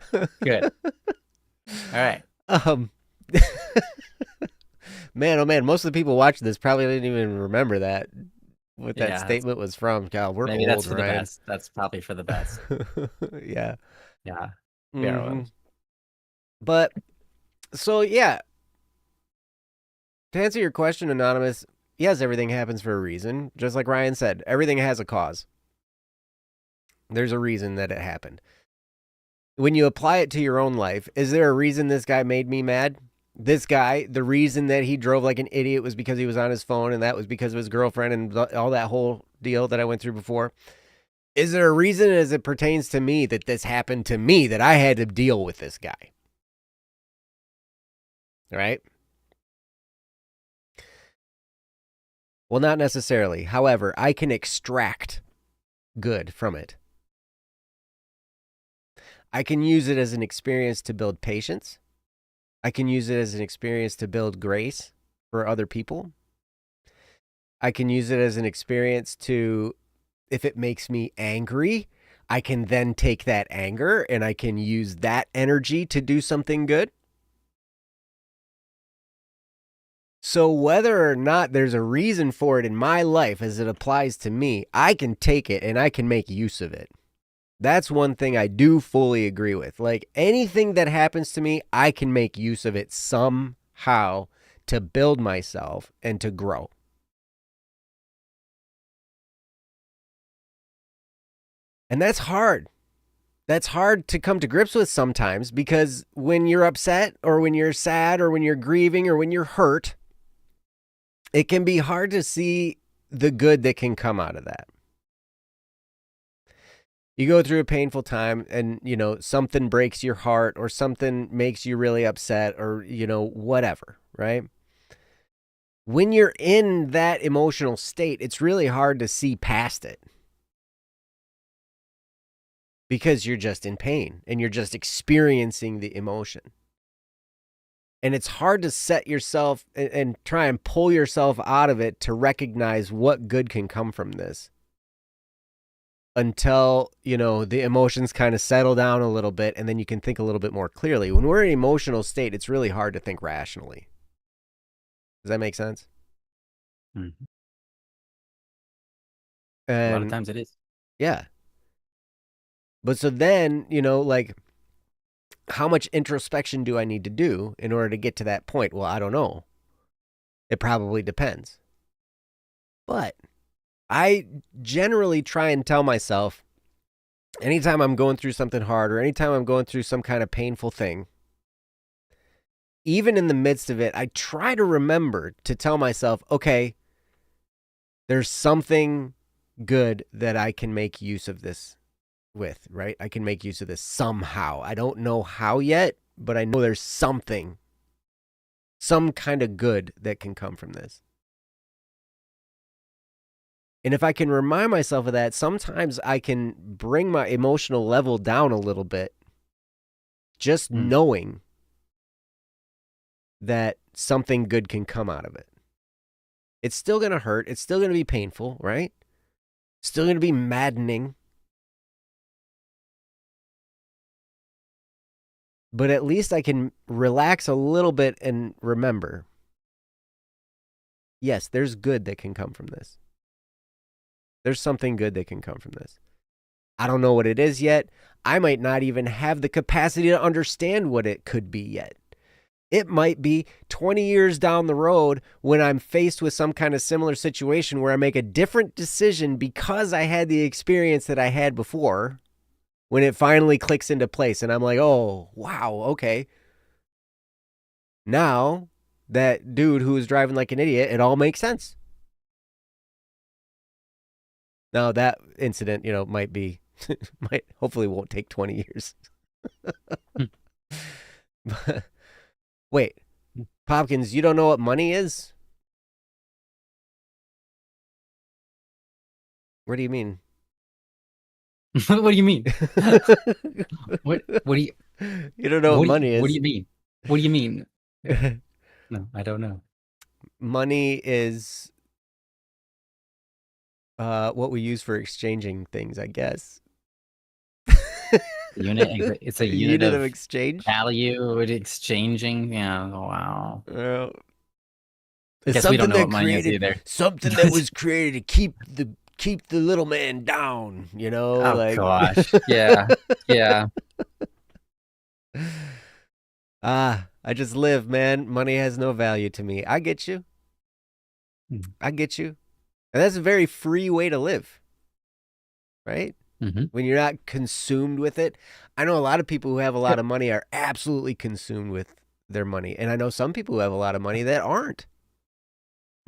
All right. Man, oh man, most of the people watching this probably didn't even remember what that statement was from. God, we're maybe old, that's for Ryan. the best. That's probably for the best. Yeah. Yeah. But so yeah. To answer your question, Anonymous, yes, everything happens for a reason. Just like Ryan said, everything has a cause. There's a reason that it happened. When you apply it to your own life, is there a reason this guy made me mad? This guy, the reason that he drove like an idiot was because he was on his phone, and that was because of his girlfriend and all that whole deal that I went through before. Is there a reason as it pertains to me that this happened to me, that I had to deal with this guy? Right? Well, not necessarily. However, I can extract good from it. I can use it as an experience to build patience. I can use it as an experience to build grace for other people. I can use it as an experience to, if it makes me angry, I can then take that anger and I can use that energy to do something good. So whether or not there's a reason for it in my life as it applies to me, I can take it and I can make use of it. That's one thing I do fully agree with. Like anything that happens to me, I can make use of it somehow to build myself and to grow. And that's hard. That's hard to come to grips with sometimes, because when you're upset or when you're sad or when you're grieving or when you're hurt, it can be hard to see the good that can come out of that. You go through a painful time and, something breaks your heart or something makes you really upset or, whatever, right? When you're in that emotional state, it's really hard to see past it because you're just in pain and you're just experiencing the emotion. And it's hard to set yourself and try and pull yourself out of it to recognize what good can come from this. Until, the emotions kind of settle down a little bit and then you can think a little bit more clearly. When we're in an emotional state, it's really hard to think rationally. Does that make sense? Mm-hmm. And, a lot of times it is. Yeah. But so then, how much introspection do I need to do in order to get to that point? Well, I don't know. It probably depends. But I generally try and tell myself, anytime I'm going through something hard or anytime I'm going through some kind of painful thing, even in the midst of it, I try to remember to tell myself, okay, there's something good that I can make use of this with, right? I can make use of this somehow. I don't know how yet, but I know there's something, some kind of good that can come from this. And if I can remind myself of that, sometimes I can bring my emotional level down a little bit, just knowing that something good can come out of it. It's still going to hurt. It's still going to be painful, right? Still going to be maddening. But at least I can relax a little bit and remember, yes, there's good that can come from this. There's something good that can come from this. I don't know what it is yet. I might not even have the capacity to understand what it could be yet. It might be 20 years down the road when I'm faced with some kind of similar situation where I make a different decision because I had the experience that I had before, when it finally clicks into place and I'm like, oh, wow, okay. Now, that dude who was driving like an idiot, it all makes sense. Now, that incident, might hopefully won't take 20 years. But, wait, Popkins, you don't know what money is? What do you mean? What do you mean? What do you... You don't know what money is? What do you mean? What do you mean? No, I don't know. Money is what we use for exchanging things, I guess. It's a unit of exchange value. Exchanging. Yeah. Wow. It's guess we don't know what money is either. Something that was created to keep the little man down. Oh gosh. Yeah. Yeah. I just live, man. Money has no value to me. I get you. I get you. And that's a very free way to live, right? Mm-hmm. When you're not consumed with it. I know a lot of people who have a lot of money are absolutely consumed with their money. And I know some people who have a lot of money that aren't,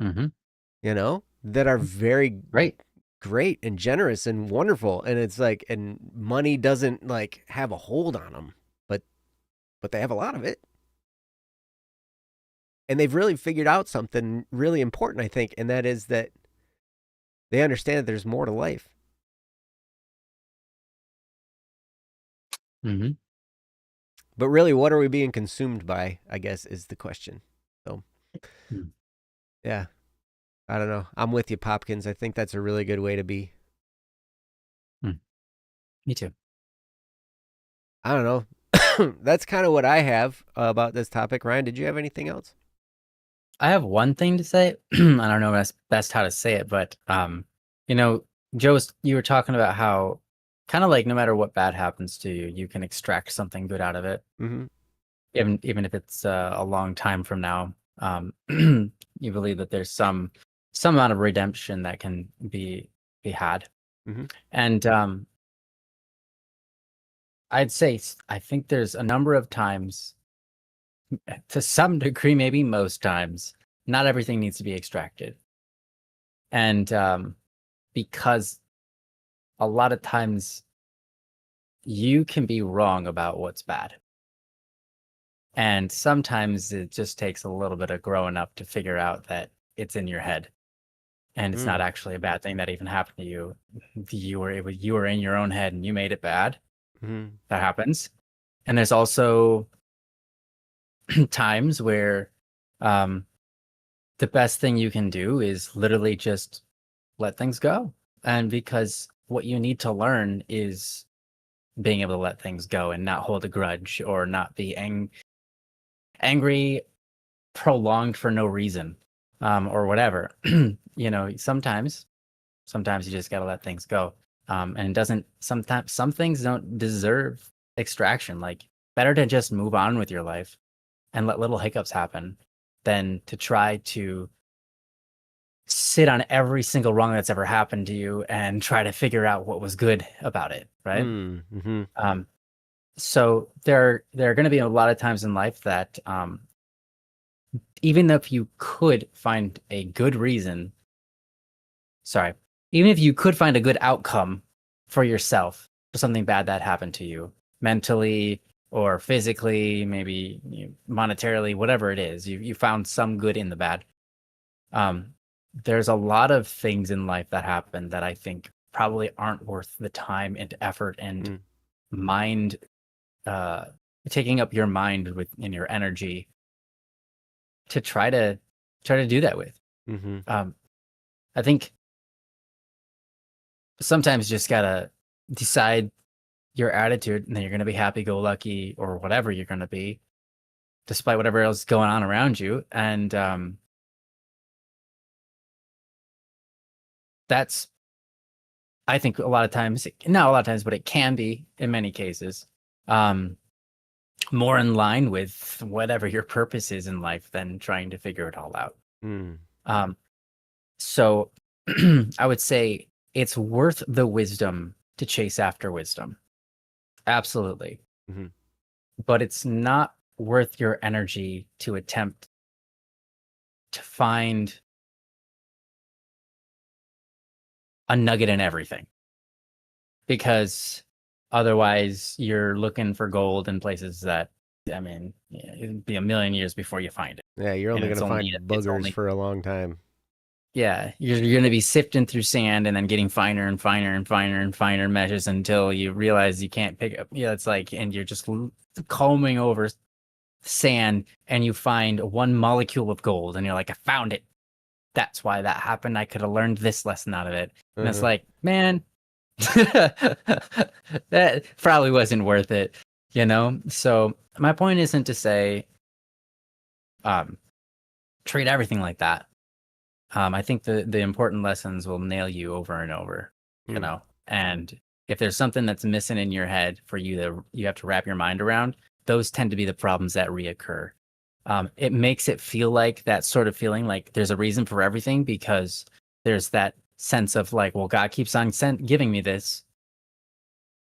Mm-hmm. that are very Right. great and generous and wonderful. And it's like, and money doesn't like have a hold on them, but they have a lot of it. And they've really figured out something really important, I think, and that is that they understand that there's more to life. Mm-hmm. But really, what are we being consumed by, I guess, is the question. So, yeah, I don't know. I'm with you, Popkins. I think that's a really good way to be. Me too. I don't know. That's kind of what I have about this topic. Ryan, did you have anything else? I have one thing to say. I don't know best how to say it, but you know, Joe, you were talking about how kind of like no matter what bad happens to you, you can extract something good out of it, Mm-hmm. even if it's a long time from now. You believe that there's some amount of redemption that can be had, Mm-hmm. and I'd say I think there's a number of times, to some degree, maybe most times, not everything needs to be extracted. And because a lot of times you can be wrong about what's bad. And sometimes it just takes a little bit of growing up to figure out that it's in your head and it's not actually a bad thing that even happened to you. You were in your own head and you made it bad. Mm-hmm. That happens. And there's also times where the best thing you can do is literally just let things go. And because what you need to learn is being able to let things go and not hold a grudge or not be angry prolonged for no reason, or whatever. Sometimes you just got to let things go. And it doesn't, sometimes some things don't deserve extraction. Like, better to just move on with your life and let little hiccups happen than to try to sit on every single wrong that's ever happened to you and try to figure out what was good about it, right? Mm-hmm. So there are going to be a lot of times in life that even if you could find a good reason, even if you could find a good outcome for yourself for something bad that happened to you, mentally or physically, maybe monetarily, whatever it is, you found some good in the bad. There's a lot of things in life that happen that I think probably aren't worth the time and effort and mind, taking up your mind in your energy to try to do that with. Mm-hmm. I think sometimes you just gotta decide your attitude, and then you're gonna be happy-go-lucky or whatever you're gonna be, despite whatever else is going on around you. And that's, I think, a lot of times, not a lot of times, but it can be in many cases, more in line with whatever your purpose is in life than trying to figure it all out. So I would say it's worth the wisdom to chase after wisdom. Absolutely. Mm-hmm. But it's not worth your energy to attempt to find a nugget in everything, because otherwise you're looking for gold in places that, I mean, it'd be a million years before you find it. Yeah, you're only going to find boogers for a long time. Yeah, you're going to be sifting through sand and then getting finer and finer and finer and finer meshes until you realize you can't pick up. Yeah, it's like, and you're just combing over sand and you find one molecule of gold and you're like, I found it. That's why that happened. I could have learned this lesson out of it. And it's like, man, that probably wasn't worth it, So my point isn't to say treat everything like that. I think the important lessons will nail you over and over, and if there's something that's missing in your head for you have to wrap your mind around, those tend to be the problems that reoccur. It makes it feel like that sort of feeling like there's a reason for everything, because there's that sense of like, well, God keeps on giving me this.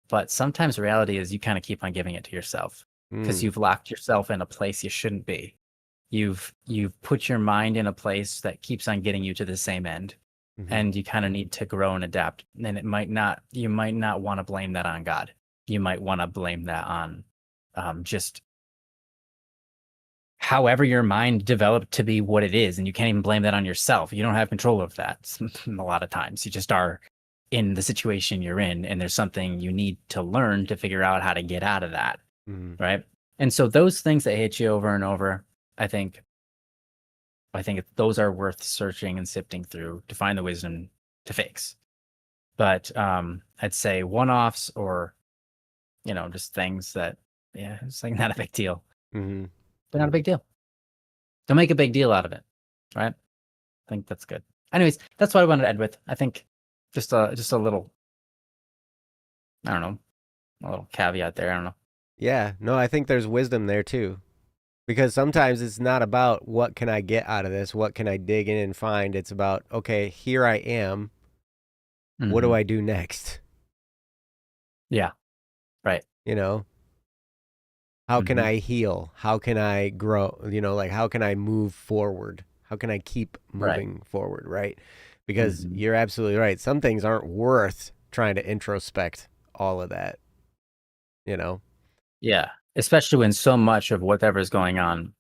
But sometimes reality is you kind of keep on giving it to yourself. because you've locked yourself in a place you shouldn't be. You've put your mind in a place that keeps on getting you to the same end, and you kind of need to grow and adapt. And you might not want to blame that on God. You might want to blame that on just however your mind developed to be what it is, and you can't even blame that on yourself. You don't have control of that a lot of times. You just are in the situation you're in, and there's something you need to learn to figure out how to get out of that, right? And so those things that hit you over and over, I think those are worth searching and sifting through to find the wisdom to fix. But I'd say one-offs, or just things that, it's like not a big deal. They're not a big deal. Don't make a big deal out of it, right? I think that's good. Anyways, that's what I wanted to end with. I think just a little, I don't know, a little caveat there. I don't know. Yeah, no, I think there's wisdom there too. Because sometimes it's not about what can I get out of this, what can I dig in and find. It's about, okay, here I am. What do I do next? Yeah, right. How can I heal? How can I grow? Like, how can I move forward? How can I keep moving forward, right? Because you're absolutely right. Some things aren't worth trying to introspect all of that, Yeah, especially when so much of whatever's going on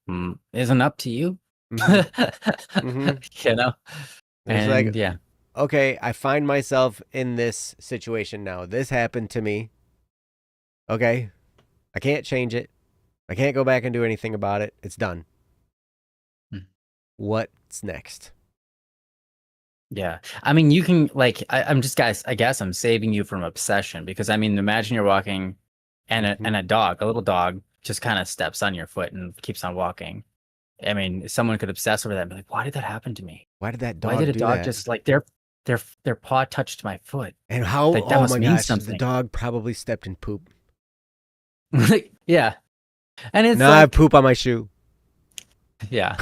isn't up to you. It's And like, yeah. Okay, I find myself in this situation now. This happened to me. Okay, I can't change it. I can't go back and do anything about it. It's done. What's next? Yeah. I mean, you can, like, I'm just, guys, I guess I'm saving you from obsession, because I mean, imagine you're walking and a little dog just kind of steps on your foot and keeps on walking. I mean, someone could obsess over that and be like, why did that happen to me? Why did that dog Why did a do dog that? just, like, their paw touched my foot? And how, like, that oh must my mean gosh, something. the dog probably stepped in poop. Yeah. And it's now I have poop on my shoe. Yeah.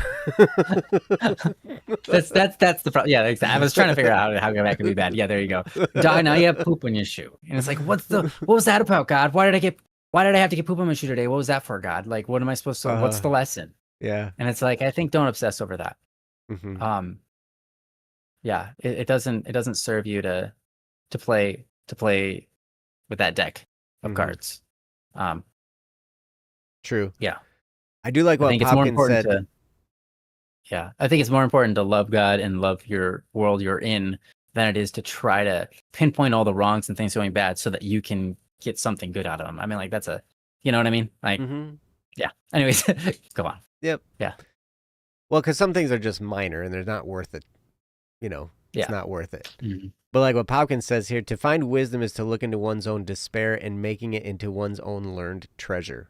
that's the problem. Yeah, exactly. I was trying to figure out how that could be bad. Yeah, there you go. Dog, now you have poop on your shoe. And it's like, what was that about, God? Why did I have to get poop on my shoe today? What was that for, God? Like, what am I supposed to, what's the lesson? Yeah. And it's like, I think don't obsess over that. Yeah, it doesn't serve you to play with that deck of cards. True. Yeah. I do like what Popkins said. I think it's more important to love God and love your world you're in than it is to try to pinpoint all the wrongs and things going bad so that you can get something good out of them. I mean, like, that's you know what I mean? Like, yeah. Anyways, go on. Yep. Yeah. Well, because some things are just minor and they're not worth it. It's not worth it. But like what Popkins says here, to find wisdom is to look into one's own despair and making it into one's own learned treasure.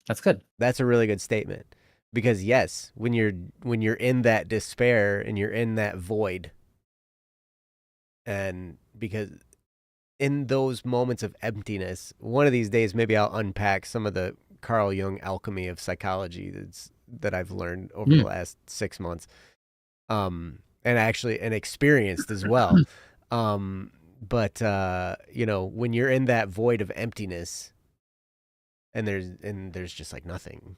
That's good. That's a really good statement, because yes, when you're in that despair and you're in that void, and because in those moments of emptiness, one of these days maybe I'll unpack some of the Carl Jung alchemy of psychology that I've learned over the last 6 months, and experienced as well. But when you're in that void of emptiness, and there's just like nothing,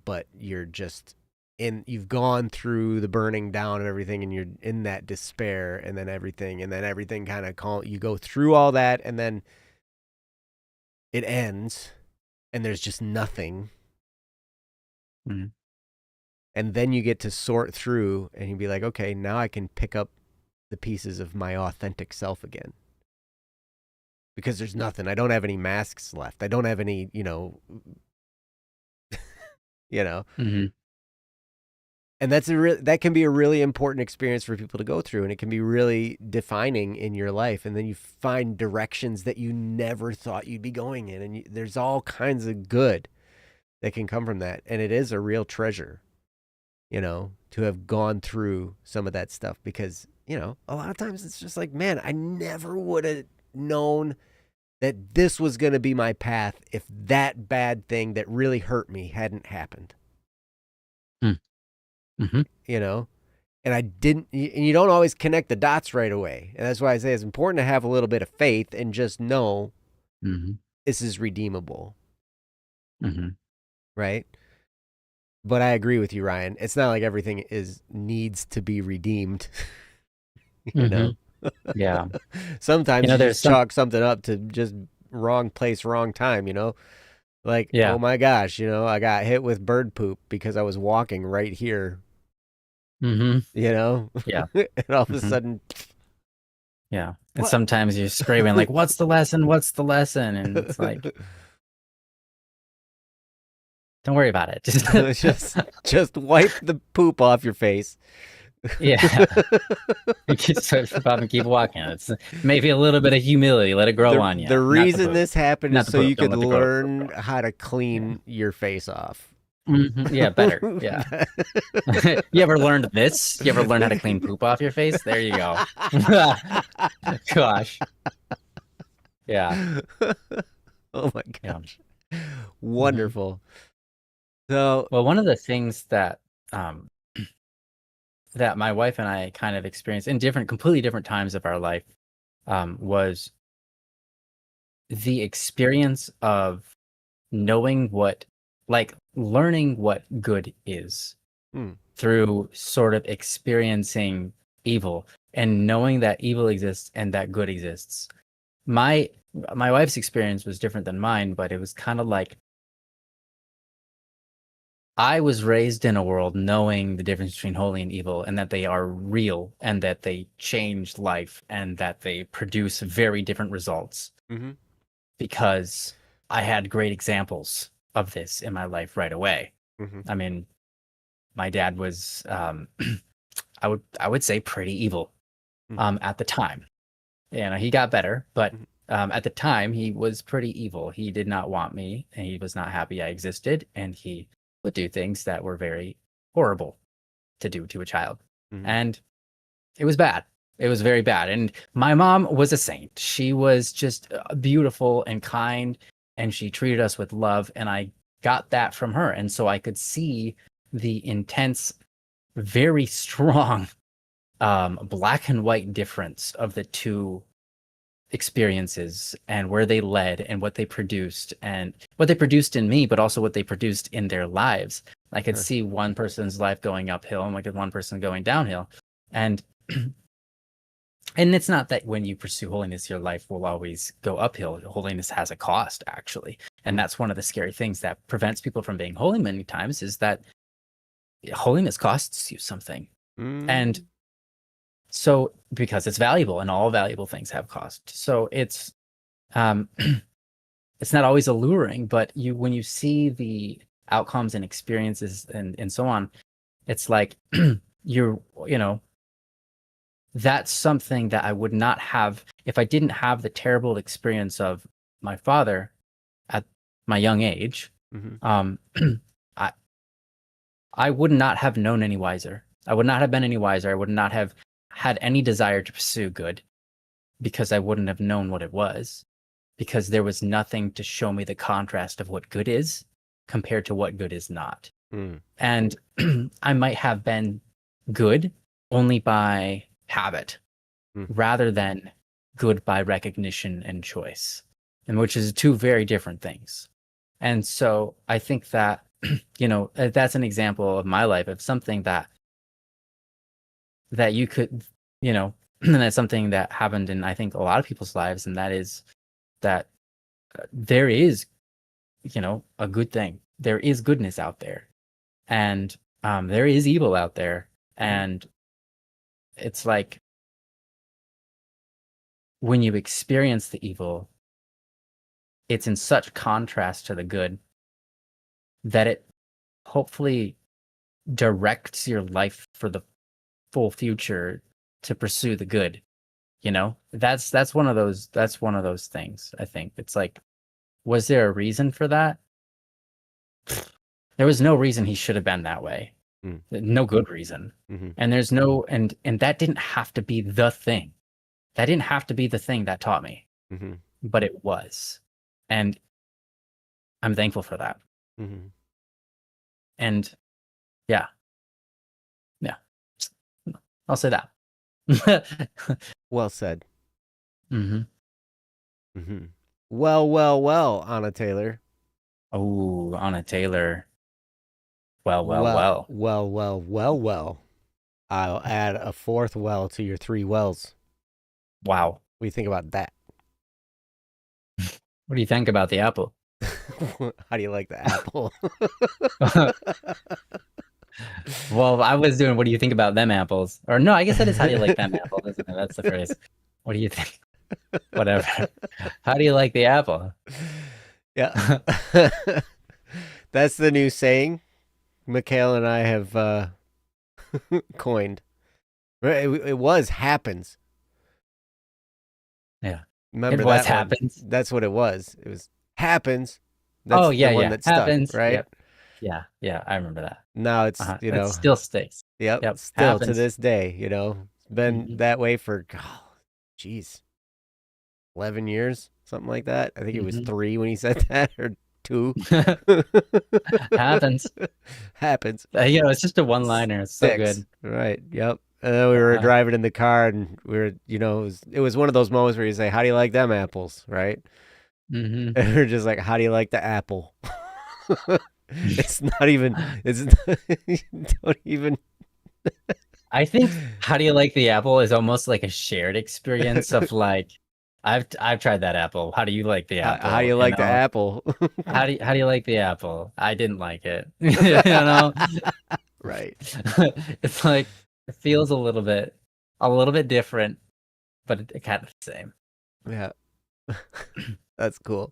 but you're just you've gone through the burning down of everything, and you're in that despair, and then everything kind of you go through all that, and then it ends, and there's just nothing. And then you get to sort through, and you'd be like, okay, now I can pick up the pieces of my authentic self again. Because there's nothing. I don't have any masks left. I don't have any, And that can be a really important experience for people to go through, and it can be really defining in your life. And then you find directions that you never thought you'd be going in, and there's all kinds of good that can come from that. And it is a real treasure, to have gone through some of that stuff, because, a lot of times it's just like, man, I never would have known that this was going to be my path if that bad thing that really hurt me hadn't happened. And I didn't, and you don't always connect the dots right away. And that's why I say it's important to have a little bit of faith and just know this is redeemable, Mm-hmm. right? But I agree with you, Ryan. It's not like everything needs to be redeemed, you Mm-hmm. know. Yeah. Sometimes you There's just some. chalk something up to just wrong place, wrong time, you know? Like, oh Yeah. my gosh, I got hit with bird poop because I was walking right here, Mm-hmm. you know? Yeah. And all of a Mm-hmm. sudden, Yeah. And what? sometimes you're screaming like, "What's the lesson? What's the lesson?" And it's like, don't worry about it. just wipe the poop off your face. Yeah. You can switch the pub and keep walking. It's maybe a little bit of humility. Let it grow on you. The Not the reason poop. this happened Not is the so you poop. Don't could let the poop grow learn on how to you. Yeah. clean your face off. Yeah, better. Yeah. You ever learned this? You ever learned how to clean poop off your face? There you go. Gosh. Yeah. Oh my Yeah. gosh. Hmm. Wonderful. So, Well, one of the things that um that my wife and I kind of experienced in completely different times of our life was the experience of knowing learning what good is hmm, through sort of experiencing evil and knowing that evil exists and that good exists. My my wife's experience was different than mine, but it was kind of like I was raised in a world knowing the difference between holy and evil and that they are real and that they change life and that they produce very different results hmm, because I had great examples of this in my life right away. hmm, I mean, my dad was I would say pretty evil at the time. He got better, but hmm, at the time he was pretty evil. He did not want me, and he was not happy I existed, and he would do things that were very horrible to do to a child. hmm, And it was bad. It was very bad. And my mom was a saint. She was just beautiful and kind, and she treated us with love. And I got that from her. And so I could see the intense, very strong black and white difference of the two experiences and where they led and what they produced in me, but also what they produced in their lives. I could huh, see one person's life going uphill and like one person going downhill. And and it's not that when you pursue holiness, your life will always go uphill. Holiness has a cost, actually. And hmm, that's one of the scary things that prevents people from being holy many times is that holiness costs you something. And mm, so because it's valuable and all valuable things have cost. So um it's not always alluring, but when you see the outcomes and experiences and so on, it's like you're you know that's something that I would not have if I didn't have the terrible experience of my father at my young age. hmm, Um, I I would not have known any wiser. I would not have been any wiser. I would not have had any desire to pursue good because I wouldn't have known what it was. Because there was nothing to show me the contrast of what good is compared to what good is not. mm, And I might have been good only by habit mm, rather than good by recognition and choice, and which is two very different things. And so I think that, that's an example of my life of something that you could, and that's something that happened in, I think, a lot of people's lives. And that is that there is, a good thing. There is goodness out there and there is evil out there. hmm, And it's like when you experience the evil, it's in such contrast to the good that it hopefully directs your life for the full future to pursue the good. That's one of those things. I think it's like, was there a reason for that? There was no reason he should have been that way. mm, No good reason. hmm, And there's no and that didn't have to be the thing. That didn't have to be the thing that taught me, hmm, but it was. And I'm thankful for that. hmm. And yeah, yeah. I'll say that. Well said. Hmm. Hmm. Well, Anna Taylor. Oh, Anna Taylor. Well. Well. I'll add a fourth well to your three wells. Wow. What do you think about that? What do you think about the apple? How do you like the apple? Well, I was doing, what do you think about them apples? Or no, I guess that is how do you like them apples, isn't it? That's the phrase. What do you think? Whatever. How do you like the apple? Yeah. That's the new saying Mikhail and I have coined. It was happens. Yeah. Remember It was that one? happens. That's what it was. It was happens. That's yeah, the one yeah. that stuck, Happens. right? Yep. Yeah, I remember that. Now it's, It still sticks. yep, Yep. still to Happens. this day, it's been that way for, geez, 11 years, something like that. I think it was 3 when he said that, or 2. Happens. Happens. It's just a one-liner. It's so 6. good. Right. Yep. And then we were driving in the car, and we were, it was one of those moments where you say, "How do you like them apples?" Right? And we're just like, "How do you like the apple?" It's not even. It's don't even. I think how do you like the apple is almost like a shared experience of like, I've tried that apple. How do you like the apple? How do you like the apple? How do you like the apple? I didn't like it. You know? Right. It's like it feels a little bit different, but it kind of the same. Yeah. That's cool.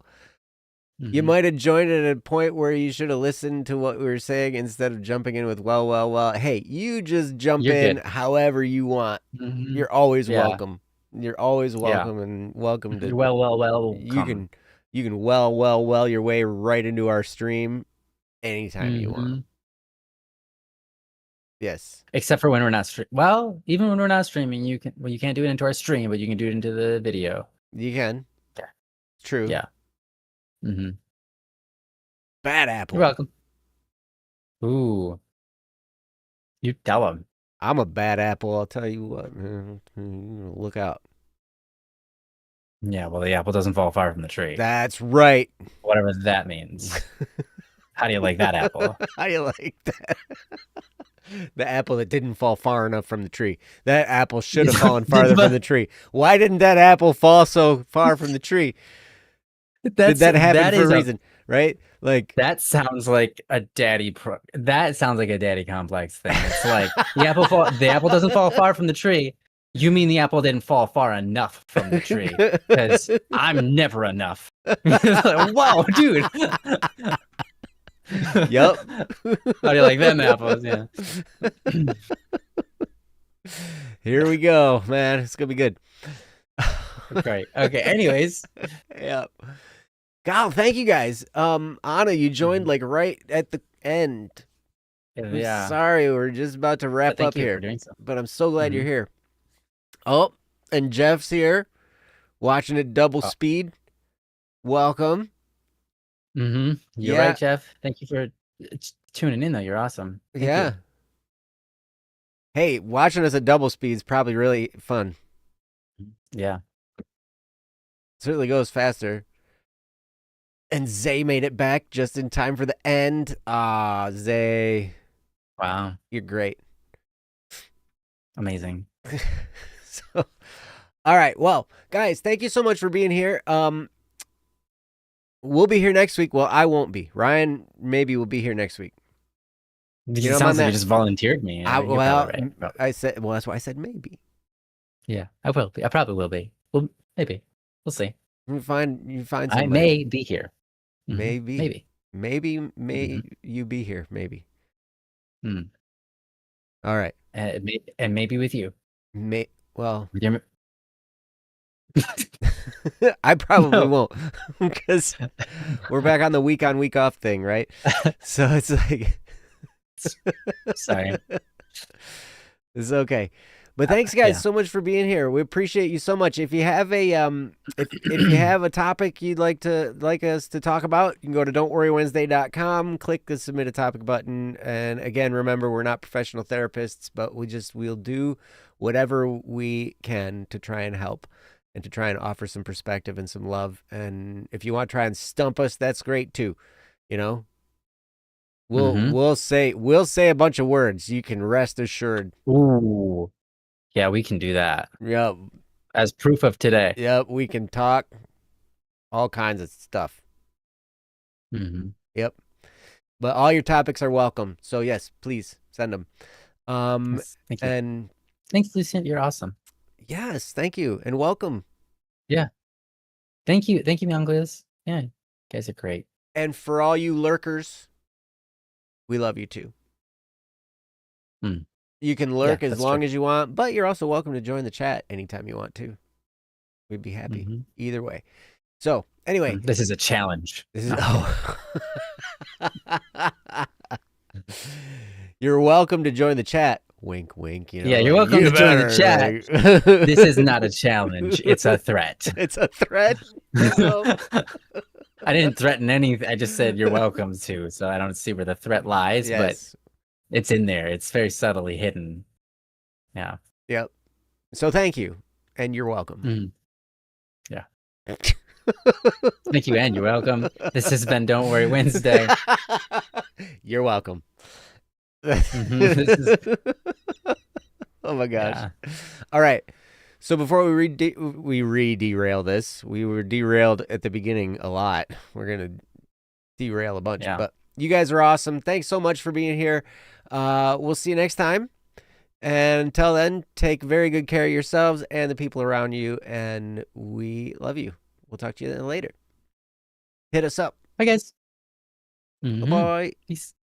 You might have joined at a point where you should have listened to what we were saying instead of jumping in with well. Hey, you just jump You're in good. however you want. You're always Yeah. welcome. You're always welcome and welcome to. You're well. You can well your way right into our stream anytime you want. Yes. Except for when we're not well, even when we're not streaming, you can't do it into our stream, but you can do it into the video. You can. Yeah. True. Yeah. Bad apple. You're welcome. Ooh. You tell him. I'm a bad apple, I'll tell you what. Look out. Yeah, well, the apple doesn't fall far from the tree. That's right. Whatever that means. How do you like that apple? How do you like that? The apple that didn't fall far enough from the tree. That apple should have fallen farther from the tree. Why didn't that apple fall so far from the tree? Did that happen for a reason, right? Like that sounds like a daddy. That sounds like a daddy complex thing. It's like the apple doesn't fall far from the tree. You mean the apple didn't fall far enough from the tree? Because I'm never enough. Like, whoa, dude. Yep. How do you like them apples? Yeah. Here we go, man. It's gonna be good. Great. Okay. Anyways. Yep. God, thank you guys. Anna, you joined like right at the end. Yeah. Sorry, we're just about to wrap up here. But I'm so glad you're here. Oh, and Jeff's here, watching it double speed. Welcome. You're right, Jeff. Thank you for tuning in, though. You're awesome. Thank you. Hey, watching us at double speed is probably really fun. Yeah. Certainly goes faster. And Zay made it back just in time for the end. Ah, Zay. Wow. You're great. Amazing. So, all right. Well, guys, thank you so much for being here. We'll be here next week. Well, I won't be. Ryan maybe will be here next week. It sounds like you just volunteered me. I said, well, that's why I said maybe. Yeah, I will be. I probably will be. Well, maybe. We'll see. You find somebody. I may be here. Maybe you be here. Maybe. All right. And maybe with you. Well, I probably won't, because we're back on the week on week off thing, right? So it's like, sorry, it's okay. But thanks, guys, so much for being here. We appreciate you so much. If you have a if you have a topic you'd like us to talk about, you can go to don'tworrywednesday.com, click the submit a topic button, and again, remember, we're not professional therapists, but we'll do whatever we can to try and help. and to try and offer some perspective and some love. And if you want to try and stump us, that's great too. You know, we'll say a bunch of words. You can rest assured. Ooh, yeah, we can do that. Yep. As proof of today. Yep, we can talk all kinds of stuff. Yep. But all your topics are welcome. So yes, please send them. Yes, thank you. And thanks, Lucien. You're awesome. Yes, thank you and welcome. Yeah. Thank you, Anglias. Yeah, you guys are great. And for all you lurkers, we love you too. You can lurk as long as you want, but you're also welcome to join the chat anytime you want to. We'd be happy either way. So anyway, this is a challenge. This is You're welcome to join the chat. Wink, wink. You know, yeah, you're welcome to join the chat. This is not a challenge. It's a threat. It's a threat. I didn't threaten anything. I just said you're welcome to. So I don't see where the threat lies, but it's in there. It's very subtly hidden. Yeah. Yep. So thank you, and you're welcome. Yeah. Thank you, and you're welcome. This has been Don't Worry Wednesday. You're welcome. Oh my gosh. Yeah. All right. So before we derail this, we were derailed at the beginning a lot. We're going to derail a bunch, but you guys are awesome. Thanks so much for being here. We'll see you next time. And until then, take very good care of yourselves and the people around you. And we love you. We'll talk to you then later. Hit us up. Bye, guys. Bye. Peace.